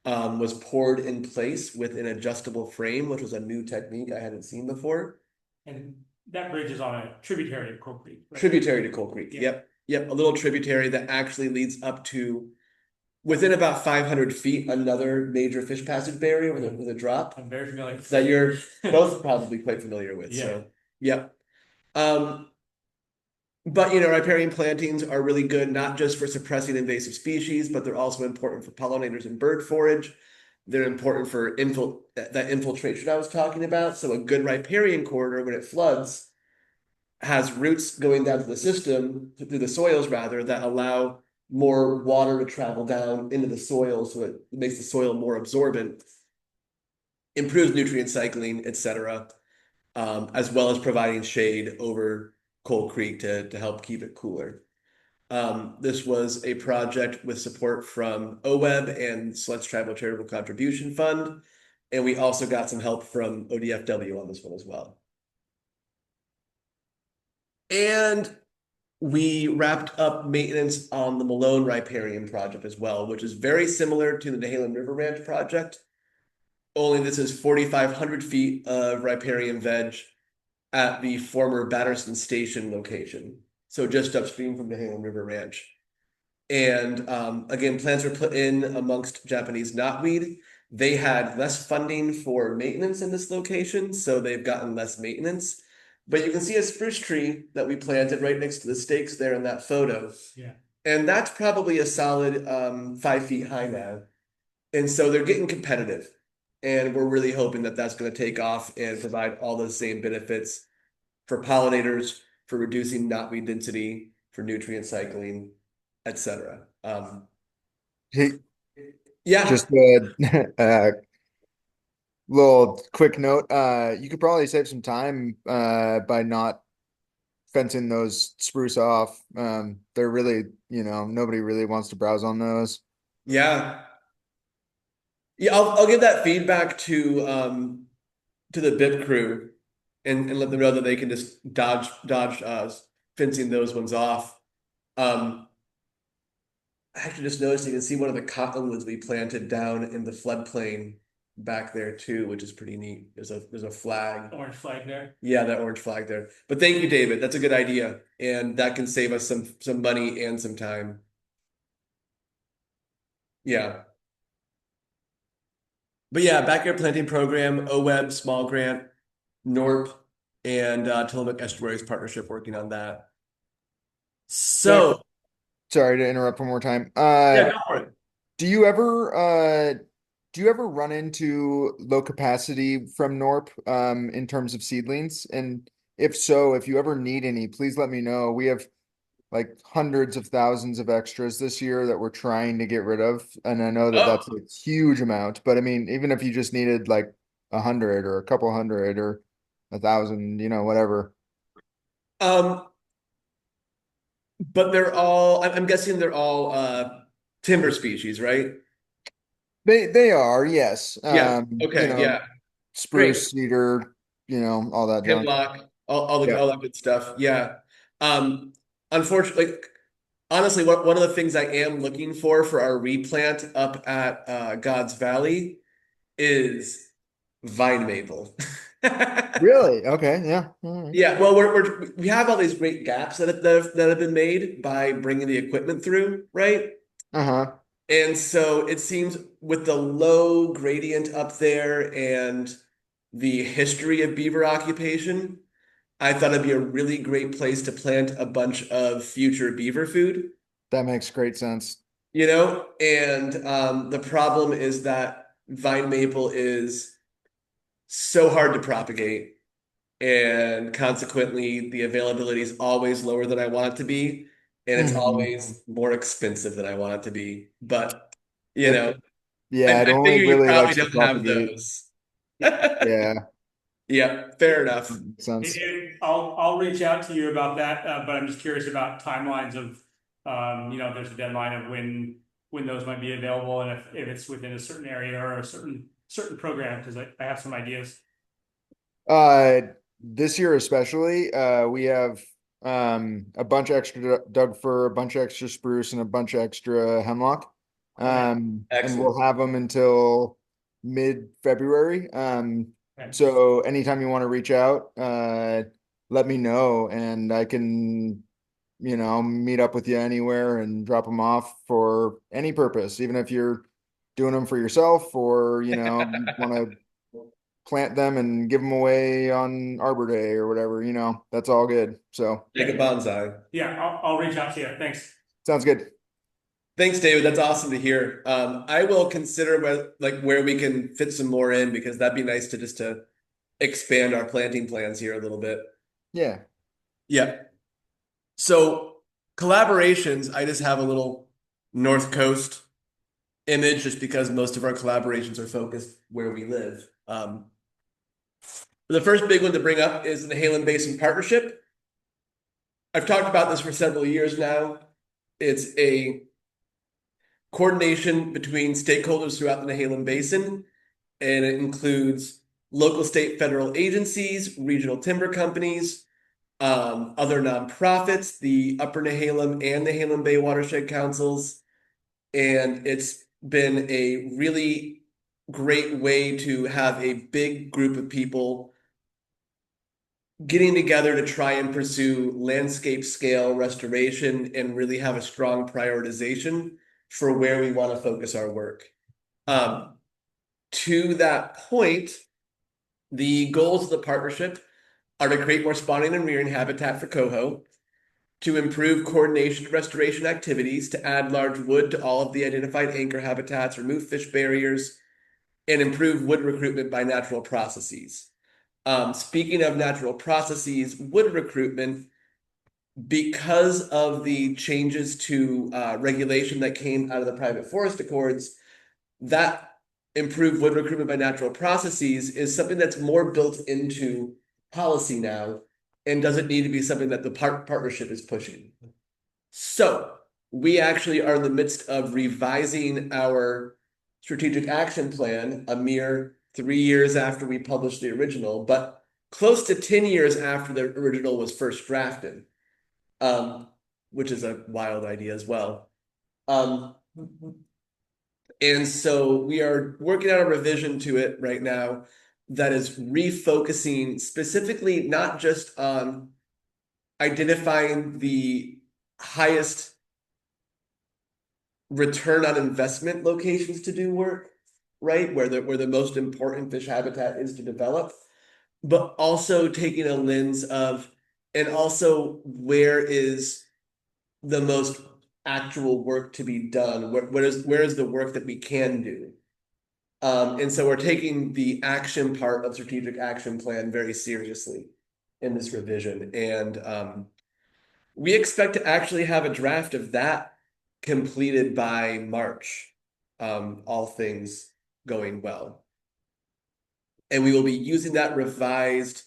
was poured in place with an adjustable frame, which was a new technique I hadn't seen before. And that bridge is on a tributary to Cold Creek. Right? Tributary to Cold Creek. Yeah. Yep. A little tributary that actually leads up to, within about 500 feet, another major fish passage barrier with a drop. I'm very familiar. That you're both probably quite familiar with. Yeah. So, yep. But riparian plantings are really good, not just for suppressing invasive species, but they're also important for pollinators and bird forage. They're important for that infiltration I was talking about. So a good riparian corridor, when it floods, has roots going down to the system, through the soils rather, that allow more water to travel down into the soil, so it makes the soil more absorbent, improves nutrient cycling, etc., as well as providing shade over Cold Creek to help keep it cooler. This was a project with support from OWEB and Select Tribal Charitable Contribution Fund, and we also got some help from ODFW on this one as well. And we wrapped up maintenance on the Malone riparian project as well, which is very similar to the Nehalem River Ranch project. only this is 4,500 feet of riparian veg at the former Batterson Station location. So just upstream from the Nehalem River Ranch. And again, plants were put in amongst Japanese knotweed. They had less funding for maintenance in this location, so they've gotten less maintenance. But you can see a spruce tree that we planted right next to the stakes there in that photo. Yeah. And that's probably a solid 5 feet high now. And so they're getting competitive. And we're really hoping that that's going to take off and provide all those same benefits for pollinators, for reducing knotweed density, for nutrient cycling, etc. Hey, Yeah, just a little quick note. You could probably save some time by not fencing those spruce off. They're really, nobody really wants to browse on those. yeah, yeah. I'll give that feedback to the BIP crew and let them know that they can just dodge fencing those ones off. I actually just noticed you can see one of the cottonwoods we planted down in the floodplain back there too, which is pretty neat. There's a flag. Orange flag there. Yeah, that orange flag there. But thank you, David. That's a good idea. And that can save us some money and some time. Yeah. But yeah, backyard planting program, OWEB, small grant, NORP, and Tillamook Estuaries Partnership working on that. So Sorry to interrupt one more time. yeah, go for it. Do you ever run into low capacity from NORP in terms of seedlings? And if so, if you ever need any, please let me know. We have like hundreds of thousands of extras this year that we're trying to get rid of. And I know that that's a huge amount, but I mean, even if you just needed like 100 or a couple hundred or 1,000, whatever. But I'm guessing they're all timber species, right? They are, yes. Yeah. Okay. Yeah. Spruce, Great. cedar, all that junk. Hemlock, all Yeah. that good stuff. Yeah. Unfortunately, honestly, one of the things I am looking for our replant up at God's Valley is vine maple. Really? Okay. Yeah. All right. Yeah, well, we have all these great gaps that have been made by bringing the equipment through, right? Uh-huh. And so it seems with the low gradient up there and the history of beaver occupation, I thought it'd be a really great place to plant a bunch of future beaver food, That makes great sense. And the problem is that vine maple is so hard to propagate. And consequently, the availability is always lower than I want it to be, and it's Mhm. always more expensive than I want it to be. But Yeah, I it only figure you really probably likes to don't have propagate. those. Yeah, Yeah, fair enough. makes sense. I'll reach out to you about that, but I'm just curious about timelines of, there's a deadline of when those might be available, and if it's within a certain area or a certain program, because I have some ideas. This year especially, we have a bunch of extra Doug fir, a bunch of extra spruce, and a bunch of extra hemlock. And Excellent. we'll have them until mid-February. Okay. So anytime you want to reach out, let me know, and I can, meet up with you anywhere and drop them off for any purpose, even if you're doing them for yourself or, you want to plant them and give them away on Arbor Day or whatever, that's all good. So Make a bonsai. Yeah, I'll reach out to you. Thanks. sounds good. Thanks, David. That's awesome to hear. I will consider where we can fit some more in because that'd be nice to expand our planting plans here a little bit. Yeah. Yeah. So collaborations, I just have a little North Coast image just because most of our collaborations are focused where we live. The first big one to bring up is the Nehalem Basin Partnership. I've talked about this for several years now. It's a coordination between stakeholders throughout the Nehalem Basin, and it includes local, state, federal agencies, regional timber companies, other nonprofits, the Upper Nehalem and Nehalem Bay Watershed Councils, and it's been a really great way to have a big group of people getting together to try and pursue landscape scale restoration and really have a strong prioritization for where we want to focus our work. To that point, the goals of the partnership are to create more spawning and rearing habitat for coho, to improve coordination of restoration activities, to add large wood to all of the identified anchor habitats, remove fish barriers, and improve wood recruitment by natural processes. Speaking of natural processes, wood recruitment, because of the changes to regulation that came out of the private forest accords, that improved wood recruitment by natural processes is something that's more built into policy now and doesn't need to be something that the partnership is pushing. So we actually are in the midst of revising our strategic action plan a mere 3 years after we published the original, but close to 10 years after the original was first drafted, which is a wild idea as well. And so we are working on a revision to it right now that is refocusing specifically not just on identifying the highest return on investment locations to do work, right? Where the most important fish habitat is to develop, but also taking a lens of, and also where is the most actual work to be done? Where is the work that we can do? And so we're taking the action part of strategic action plan very seriously in this revision. And we expect to actually have a draft of that completed by March, all things going well. And we will be using that revised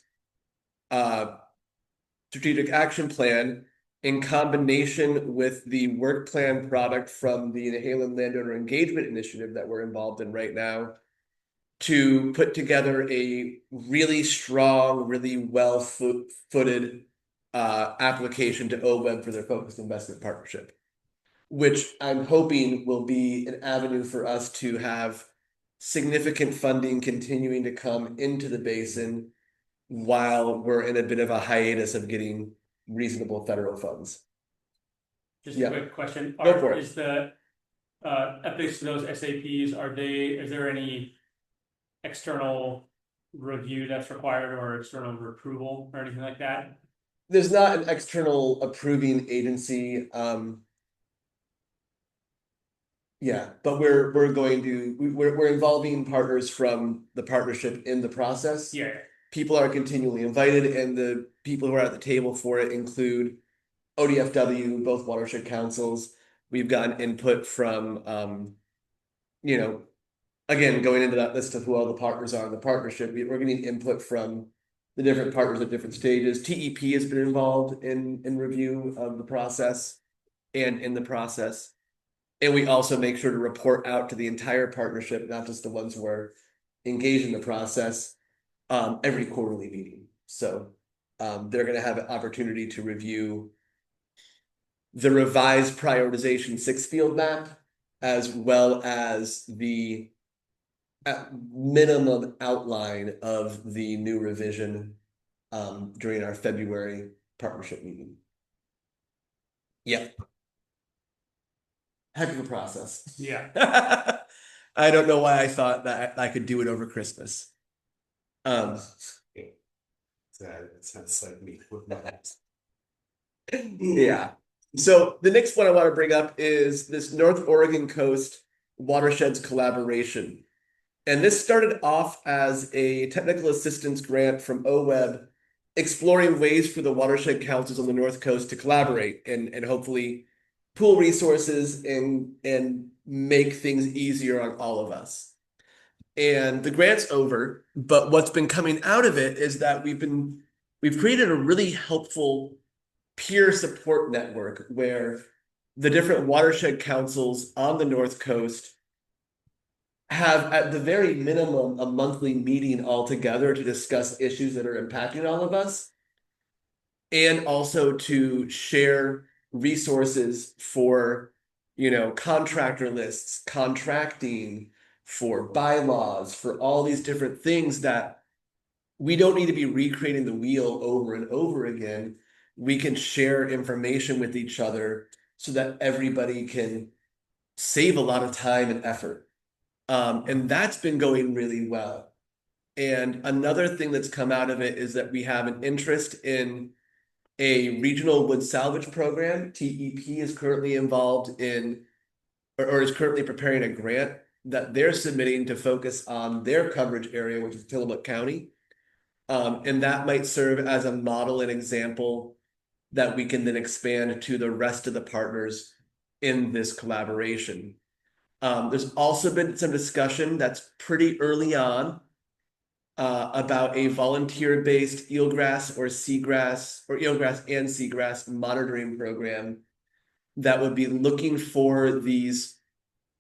strategic action plan in combination with the work plan product from the Nehalem Landowner Engagement Initiative that we're involved in right now to put together a really strong, really well-footed application to OWEB for their focused investment partnership, which I'm hoping will be an avenue for us to have significant funding continuing to come into the basin while we're in a bit of a hiatus of getting reasonable federal funds. Just Yeah. a quick question. Go for it. Is the ethics to those SAPs, is there any external review that's required or external approval or anything like that? There's not an external approving agency. Yeah, but we're involving partners from the partnership in the process. Yeah. People are continually invited, and the people who are at the table for it include ODFW, both watershed councils. We've gotten input from, again, going into that list of who all the partners are in the partnership, we're getting input from the different partners at different stages. TEP has been involved in review of the process and in the process. And we also make sure to report out to the entire partnership, not just the ones who are engaged in the process, every quarterly meeting. So they're going to have an opportunity to review the revised prioritization 6-field map, as well as the minimum outline of the new revision during our February partnership meeting. Yep. Heck of a process. Yeah. I don't know why I thought that I could do it over Christmas. That sounds like me with my hands. Yeah. So the next one I want to bring up is this North Oregon Coast Watersheds collaboration. And this started off as a technical assistance grant from OWEB, exploring ways for the watershed councils on the North Coast to collaborate and hopefully pool resources and make things easier on all of us. And the grant's over, but what's been coming out of it is that we've created a really helpful peer support network where the different watershed councils on the North Coast have at the very minimum a monthly meeting all together to discuss issues that are impacting all of us, and also to share resources for, contractor lists, contracting, for bylaws, for all these different things that we don't need to be recreating the wheel over and over again. We can share information with each other so that everybody can save a lot of time and effort. And that's been going really well. And another thing that's come out of it is that we have an interest in a regional wood salvage program. TEP is currently involved in, or is currently preparing a grant that they're submitting to focus on their coverage area, which is Tillamook County. And that might serve as a model and example that we can then expand to the rest of the partners in this collaboration. There's also been some discussion that's pretty early on about a volunteer-based eelgrass or seagrass, or eelgrass and seagrass monitoring program that would be looking for these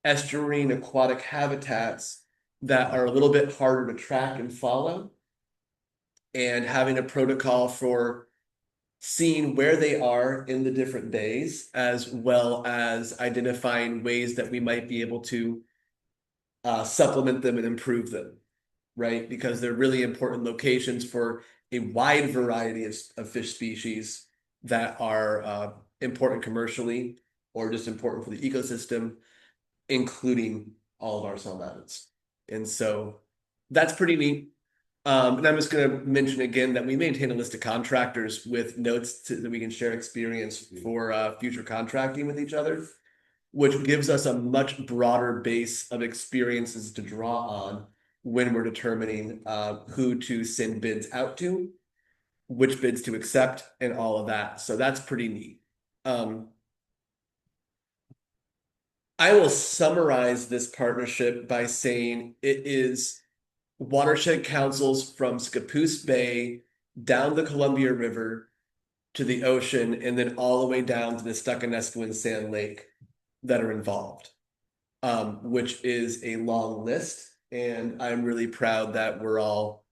estuarine aquatic habitats that are a little bit harder to track and follow, and having a protocol for seeing where they are in the different days, as well as identifying ways that we might be able to supplement them and improve them, right? Because they're really important locations for a wide variety of fish species that are important commercially or just important for the ecosystem, including all of our salamanders. And so that's pretty neat. And I'm just going to mention again that we maintain a list of contractors with notes that we can share experience for future contracting with each other, which gives us a much broader base of experiences to draw on when we're determining who to send bids out to, which bids to accept, and all of that. So that's pretty neat. I will summarize this partnership by saying it is watershed councils from Scappoose Bay down the Columbia River to the ocean, and then all the way down to the Stuckanesquin Sand Lake that are involved, which is a long list. And I'm really proud that we're all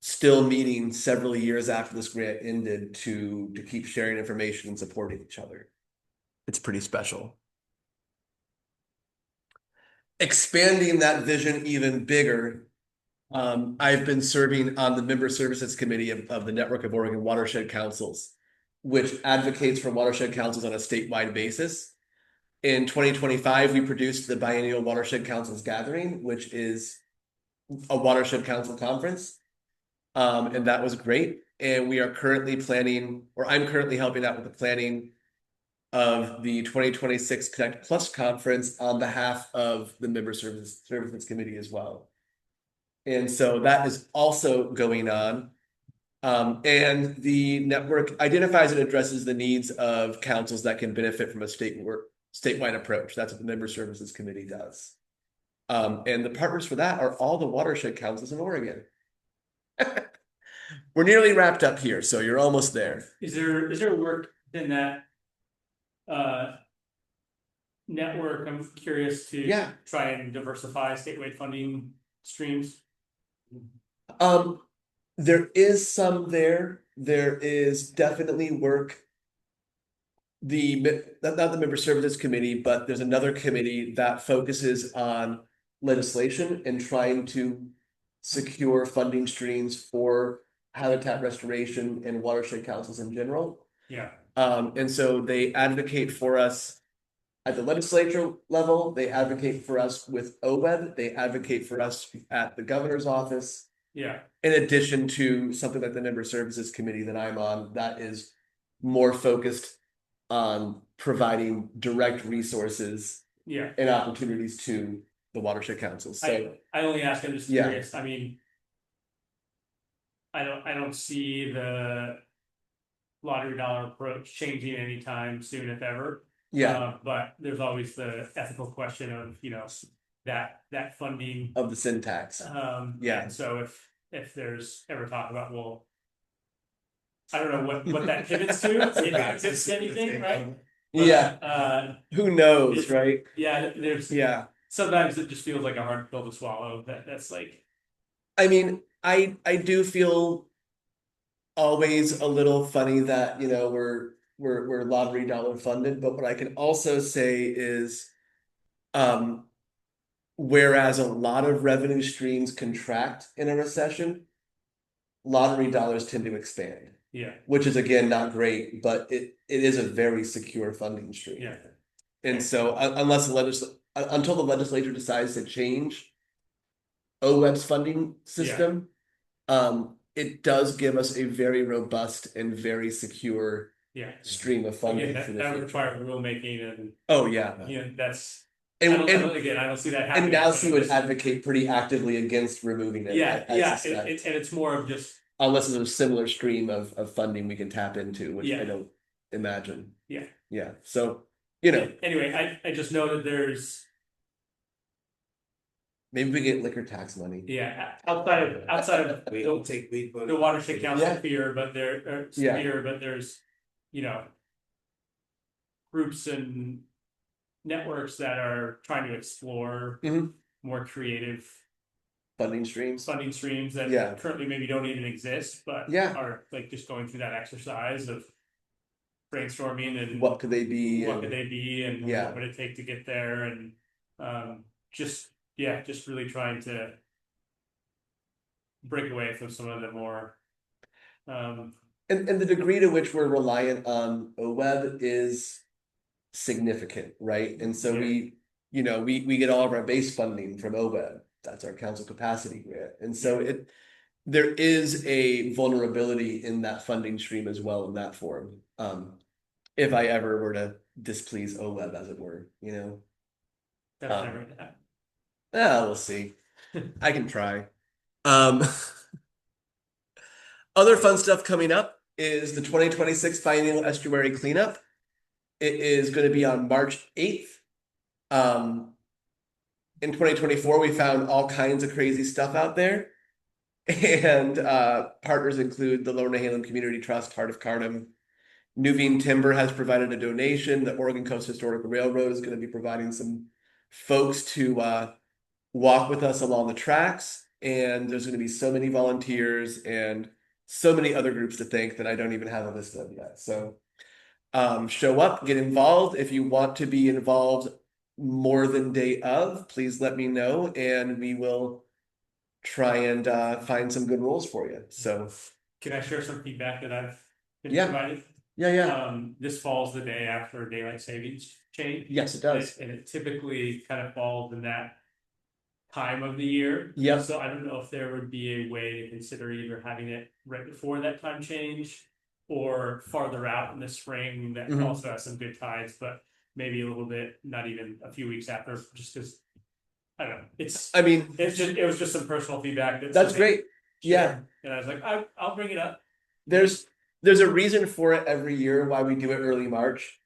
still meeting several years after this grant ended to keep sharing information and supporting each other. It's pretty special. Expanding that vision even bigger, I've been serving on the Member Services Committee of the Network of Oregon Watershed Councils, which advocates for watershed councils on a statewide basis. In 2025, we produced the Biennial Watershed Councils Gathering, which is a watershed council conference. And that was great. And we are currently planning, or I'm currently helping out with the planning of the 2026 Connect Plus conference on behalf of the Member Services Committee as well. And so that is also going on. And the network identifies and addresses the needs of councils that can benefit from a statewide approach. That's what the Member Services Committee does. And the partners for that are all the watershed councils in Oregon. We're nearly wrapped up here, so you're almost there. Is there work in that network? I'm curious to try and diversify statewide funding streams. There is some there. There is definitely work. Not the Member Services Committee, but there's another committee that focuses on legislation and trying to secure funding streams for habitat restoration and watershed councils in general. Yeah. And so they advocate for us at the legislature level. They advocate for us with OWEB. They advocate for us at the governor's office. Yeah. In addition to something like the Member Services Committee that I'm on, that is more focused on providing direct resources and opportunities to the watershed councils. So I only ask, I'm just curious. I mean, I don't see the lottery dollar approach changing anytime soon, if ever. But there's always the ethical question of, that funding of the syntax. And so if there's ever talk about, well, I don't know what that pivots to, if it pivots to anything, right? But, who knows, right? There's sometimes it just feels like a hard pill to swallow. That's like, I mean, I do feel always a little funny that we're lottery dollar funded, but what I can also say is whereas a lot of revenue streams contract in a recession, lottery dollars tend to expand, Yeah, which is again not great, but it is a very secure funding stream. yeah, And so unless until the legislature decides to change OWEB's funding system, it does give us a very robust and very secure yeah. stream of funding Again, for that, the that would future. require rulemaking and, Oh, yeah. that's, And, again, I don't see that happening. and now but she would it's- advocate pretty actively against removing it. Yeah, I yeah, suspect. and it's more of just, Unless there's a similar stream of funding we can tap into, which I Yeah. don't imagine. Yeah. Yeah, so, you know, anyway, I just know that there's, maybe we get liquor tax money. yeah, outside of We don't take weed. the Watershed Council Yeah. fear, but there's, groups and networks that are trying to explore Mhm. more creative Funding streams. funding streams that Yeah. currently maybe don't even exist, but Yeah. are like just going through that exercise of brainstorming and What could they be? what could they be and Yeah. what would it take to get there and just really trying to break away from some of the more And the degree to which we're reliant on OWEB is significant, right? And so we get all of our base funding from OWEB. That's our council capacity grant. And so there is a vulnerability in that funding stream as well in that form. If I ever were to displease OWEB, as it were, that's never gonna happen. we'll see. I can try. Other fun stuff coming up is the 2026 Biennial Estuary Cleanup. It is going to be on March 8th. In 2024, we found all kinds of crazy stuff out there. And partners include the Lower Nehalem Community Trust, Heart of Cardam. Nuveen Timber has provided a donation. The Oregon Coast Historical Railroad is going to be providing some folks to walk with us along the tracks. And there's going to be so many volunteers and so many other groups to thank that I don't even have a list of yet. So show up, get involved. If you want to be involved more than day of, please let me know and we will try and find some good rules for you. So Can I share some feedback that I've been Yeah. provided? yeah. This falls the day after daylight savings change. Yes, it does. And it typically kind of falls in that time of the year. Yep. So I don't know if there would be a way to consider either having it right before that time change or farther out in the spring that Mhm. also has some good tides, but maybe a little bit, not even a few weeks after, just because I don't know. It was just some personal feedback. That's great. Yeah. And I was like, I'll bring it up. There's a reason for it every year why we do it early March.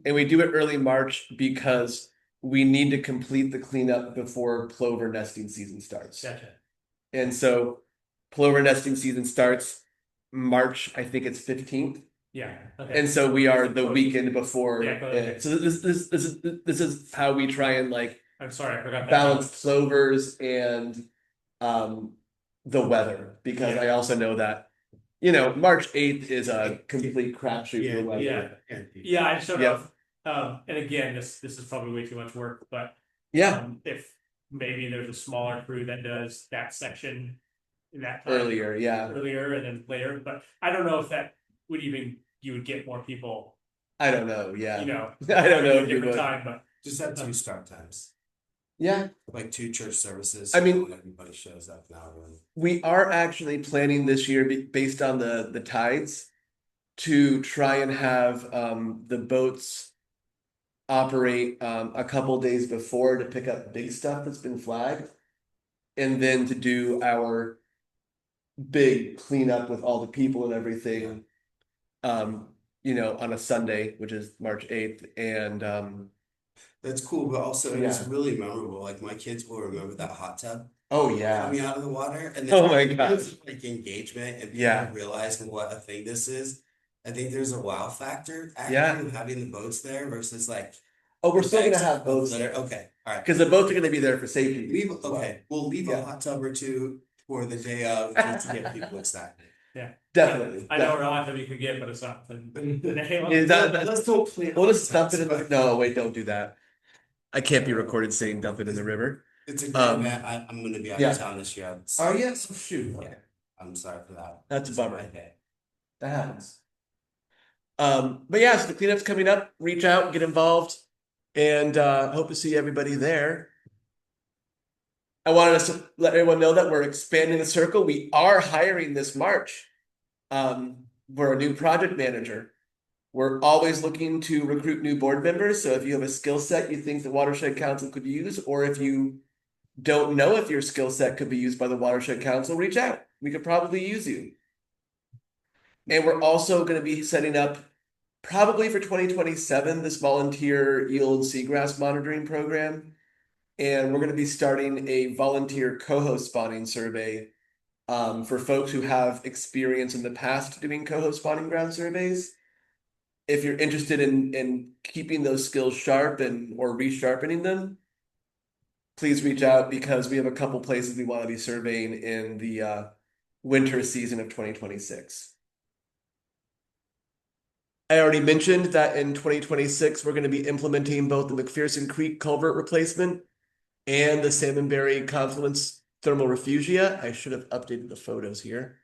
And we do it early March because we need to complete the cleanup before plover nesting season starts. Gotcha. And so plover nesting season starts March, I think it's 15th. Yeah. Okay. And so we are the weekend before. Yeah, okay. So this is how we try and I'm sorry, I forgot that. balance plovers and the weather, because Yeah. I also know that March 8th is a complete crapshoot for weather. Yeah, I showed Yep. up. And again, this is probably way too much work, but Yeah, if maybe there's a smaller crew that does that section in that time earlier, earlier and then later, but I don't know if that would even you would get more people, I don't know, yeah. I don't know at a if you different would. time, but Just have 2 start times, Yeah, like 2 church services. I mean- so everybody shows up now. Really. we are actually planning this year based on the tides to try and have the boats operate a couple days before to pick up big stuff that's been flagged, and then to do our big cleanup with all the people and everything on a Sunday, which is March 8th. And That's cool, but also it's Yeah. really memorable. Like my kids will remember that hot tub oh yeah, coming out of the water, and Oh my there's, like engagement and people Yeah. realizing what a thing this is. I think there's a wow factor actually Yeah. of having the boats there versus like. we're still gonna bags have of boats that are okay. All right, because the boats are gonna be there for safety. leave. as well. Okay, we'll leave Yeah. a hot tub or 2 for the day of just to get people excited. Definitely. I know a lot you could get, but it's not. Is that- Let's don't plan. We'll just dump it in the. No, wait, don't do that. I can't be recorded saying dump it in the river. It's a great event. I'm gonna be out yeah. of town this year. Oh, yes, shoot. Yeah, I'm sorry for that. That's a It's bummer. my day. That happens. But yeah, so the cleanup's coming up. Reach out, get involved, and hope to see everybody there. I wanted us to let everyone know that we're expanding the circle. We are hiring this March for a new project manager. We're always looking to recruit new board members. So if you have a skill set you think the Watershed Council could use, or if you don't know if your skill set could be used by the Watershed Council, reach out. We could probably use you. And we're also going to be setting up, probably for 2027, this volunteer yield seagrass monitoring program. And we're going to be starting a volunteer co-host spotting survey for folks who have experience in the past doing co-host spotting ground surveys. If you're interested in keeping those skills sharp or resharpening them, please reach out, because we have a couple places we want to be surveying in the winter season of 2026. I already mentioned that in 2026, we're going to be implementing both the McPherson Creek culvert replacement and the Salmonberry Confluence thermal refugia. I should have updated the photos here.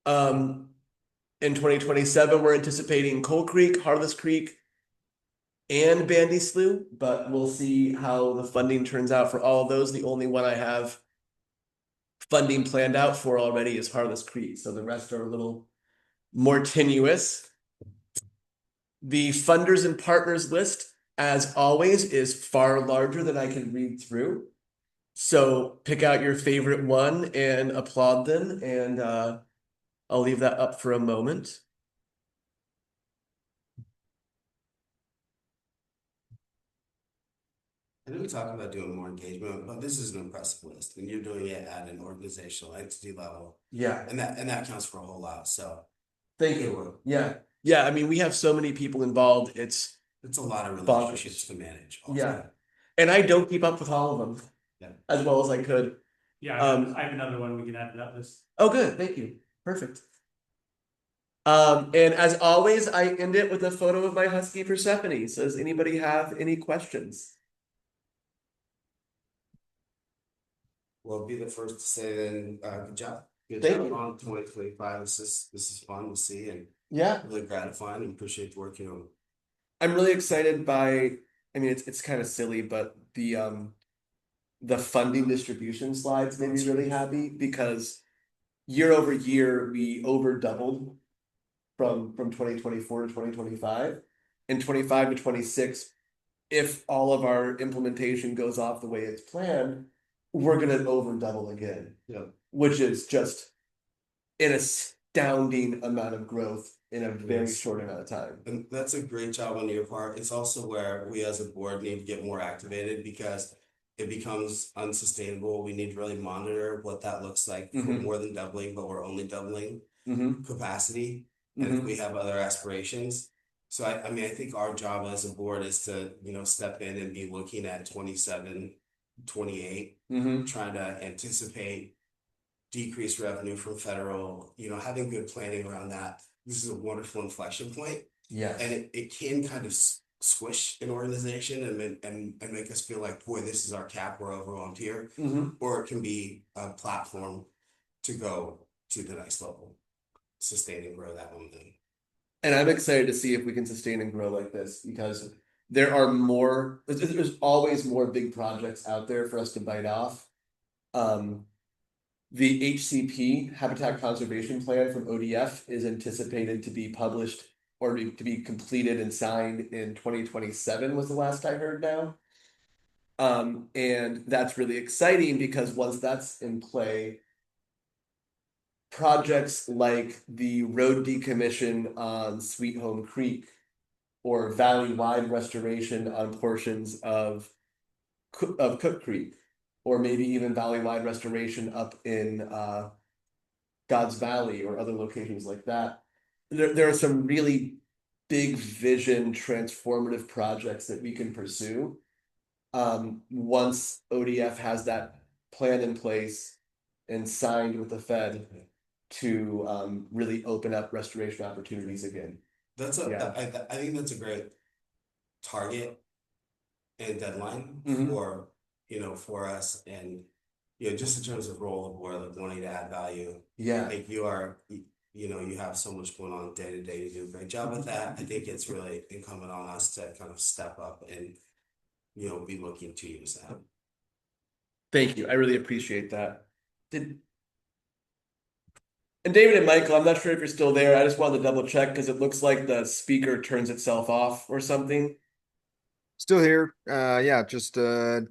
In 2027, we're anticipating Coal Creek, Harless Creek, and Bandy Slough, but we'll see how the funding turns out for all of those. The only one I have funding planned out for already is Harless Creek, so the rest are a little more tenuous. The funders and partners list, as always, is far larger than I can read through. So pick out your favorite one and applaud them, and I'll leave that up for a moment. I know we talked about doing more engagement, but this is an impressive list, and you're doing it at an organizational entity level, Yeah, and that counts for a whole lot. So thank you. Yeah, yeah. I mean, we have so many people involved. It's a lot of relationships to manage. Also. Yeah, and I don't keep up with all of them Yeah. as well as I could. Yeah, I have another one we can add to that list. Oh, good. Thank you. Perfect. And as always, I end it with a photo of my husky Persephone. So does anybody have any questions? Well, be the first to say then, good job. Good Thank job you. on 2025. This is fun to see and Yeah, really gratifying, and appreciate the work you're doing. I'm really excited by, I mean, it's kind of silly, but the funding distribution slides made me really happy, because year over year we over doubled from 2024 to 2025, and 25 to 26. If all of our implementation goes off the way it's planned, we're gonna over double again. Yeah. Which is just an astounding amount of growth in a very Yes. short amount of time. And that's a great job on your part. It's also where we as a board need to get more activated, because it becomes unsustainable. We need to really monitor what that looks like for Mhm. more than doubling, but we're only doubling Mm-hmm. capacity. And if we have other aspirations. So I mean, I think our job as a board is to, step in and be looking at 27, 28, Mm-hmm. trying to anticipate decreased revenue from federal, having good planning around that. This is a wonderful inflection point, Yes. and it can kind of squish an organization and make us feel like, boy, this is our cap, we're overwhelmed here. Mm-hmm. Or it can be a platform to go to the next level, sustain and grow that momentum. And I'm excited to see if we can sustain and grow like this, because there are more, there's always more big projects out there for us to bite off. The HCP, Habitat Conservation Plan from ODF, is anticipated to be published or to be completed and signed in 2027 was the last I heard now. And that's really exciting, because once that's in play, projects like the road decommission on Sweet Home Creek, or valley-wide restoration on portions of Cook Creek, or maybe even valley-wide restoration up in God's Valley or other locations like that. There are some really big vision transformative projects that we can pursue once ODF has that plan in place and signed with the Fed to really open up restoration opportunities again. I think that's a great target and deadline Mhm. for you know, for us and, you know, just in terms of role of the board, like wanting to add value. Yeah. Like you know, you have so much going on day to day. You do a great job with that. I think it's really incumbent on us to kind of step up and, you know, be looking to use that. Thank you. I really appreciate that. And David and Michael, I'm not sure if you're still there. I just wanted to double check because it looks like the speaker turns itself off or something. Still here. Yeah, just really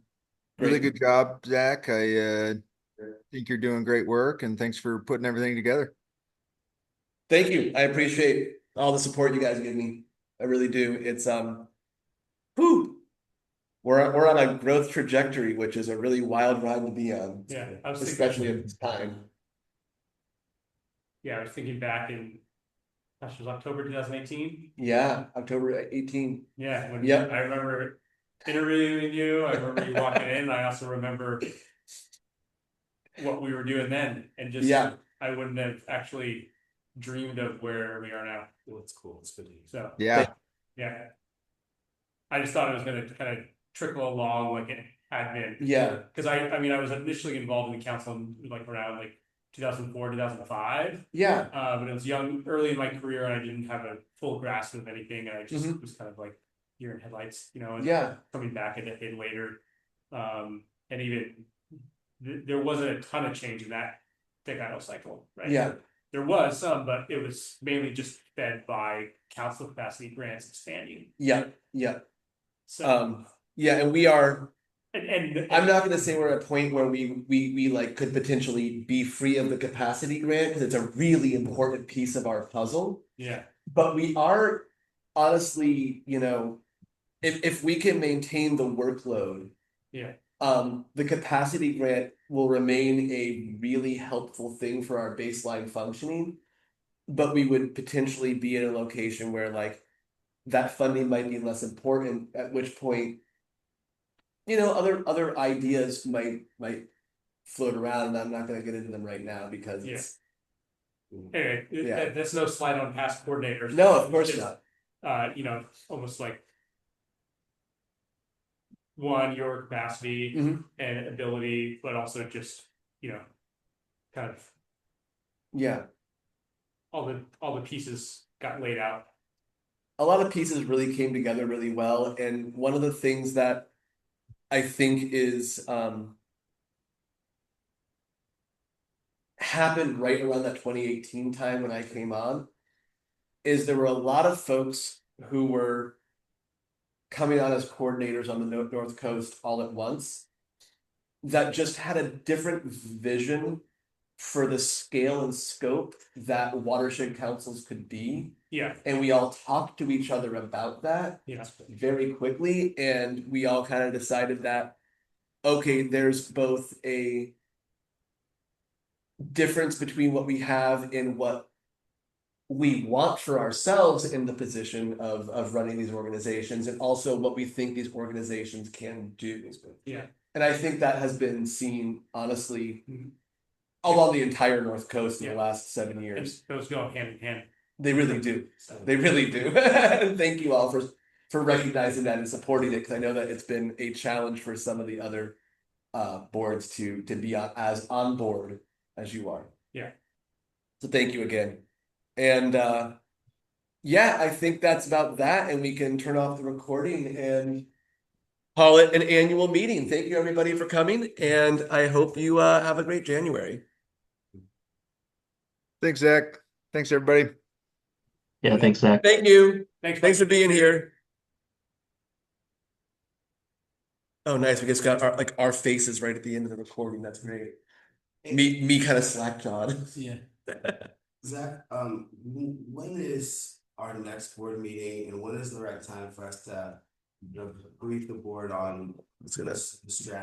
Great. good job, Zach. I think you're doing great work, and thanks for putting everything together. Thank you. I appreciate all the support you guys give me. I really do. It's whew, we're on a growth trajectory, which is a really wild ride to be on. Yeah, I was especially thinking, at this time. yeah, I was thinking back in, gosh, it was October 2018. Yeah, October 18. Yeah, when Yep. I remember interviewing you, I remember you walking in. I also remember what we were doing then, and just Yeah. I wouldn't have actually dreamed of where we are now. Well, it's cool. It's good to hear. So Yeah. yeah, I just thought it was going to kind of trickle along like it had been. Yeah. Because I mean, I was initially involved in the council in, like around like 2004, 2005. Yeah. But it was early in my career, and I didn't have a full grasp of anything. And I just was kind of like deer in headlights, you know, and Yeah. coming back a decade later. And even there wasn't a ton of change in that decadal cycle, right? Yeah. There was some, but it was mainly just fed by council capacity grants expanding. Yeah. Yeah. So yeah, and we are. And I'm not going to say we're at a point where we like could potentially be free of the capacity grant because it's a really important piece of our puzzle. yeah, But we are honestly, you know, if we can maintain the workload, yeah, the capacity grant will remain a really helpful thing for our baseline functioning. But we would potentially be in a location where like that funding might be less important, at which point, you know, other ideas might float around, and I'm not going to get into them right now because it's anyway, Yeah. that's no slide on past coordinators. no, of course It's not. you know, almost like one, your capacity Mhm. and ability, but also just, you know, kind of Yeah, all the pieces got laid out. a lot of pieces really came together really well, and one of the things that I think is happened right around that 2018 time when I came on is there were a lot of folks who were coming on as coordinators on the North Coast all at once that just had a different vision for the scale and scope that watershed councils could be. Yeah, And we all talked to each other about that yeah, very quickly. And we all kind of decided that, okay, there's both a difference between what we have and what we want for ourselves in the position of running these organizations, and also what we think these organizations can do. yeah. And I think that has been seen honestly along the entire North Coast in the last 7 years. Those go hand in hand. They really do. So, They really do. Thank you all for recognizing that and supporting it, because I know that it's been a challenge for some of the other boards to be as on board as you are. yeah. So thank you again. And yeah, I think that's about that, and we can turn off the recording and call it an annual meeting. Thank you everybody for coming, and I hope you have a great January. Thanks, Zach. Thanks, everybody. Yeah, thanks, Zach. Thank you. Thanks. Thanks for being here. Oh, nice. We just got our faces right at the end of the recording. That's great. Me kind of slack-jawed. Yeah. Zach, when is our next board meeting and when is the right time for us to, you know, brief the board on It's gonna the strategy?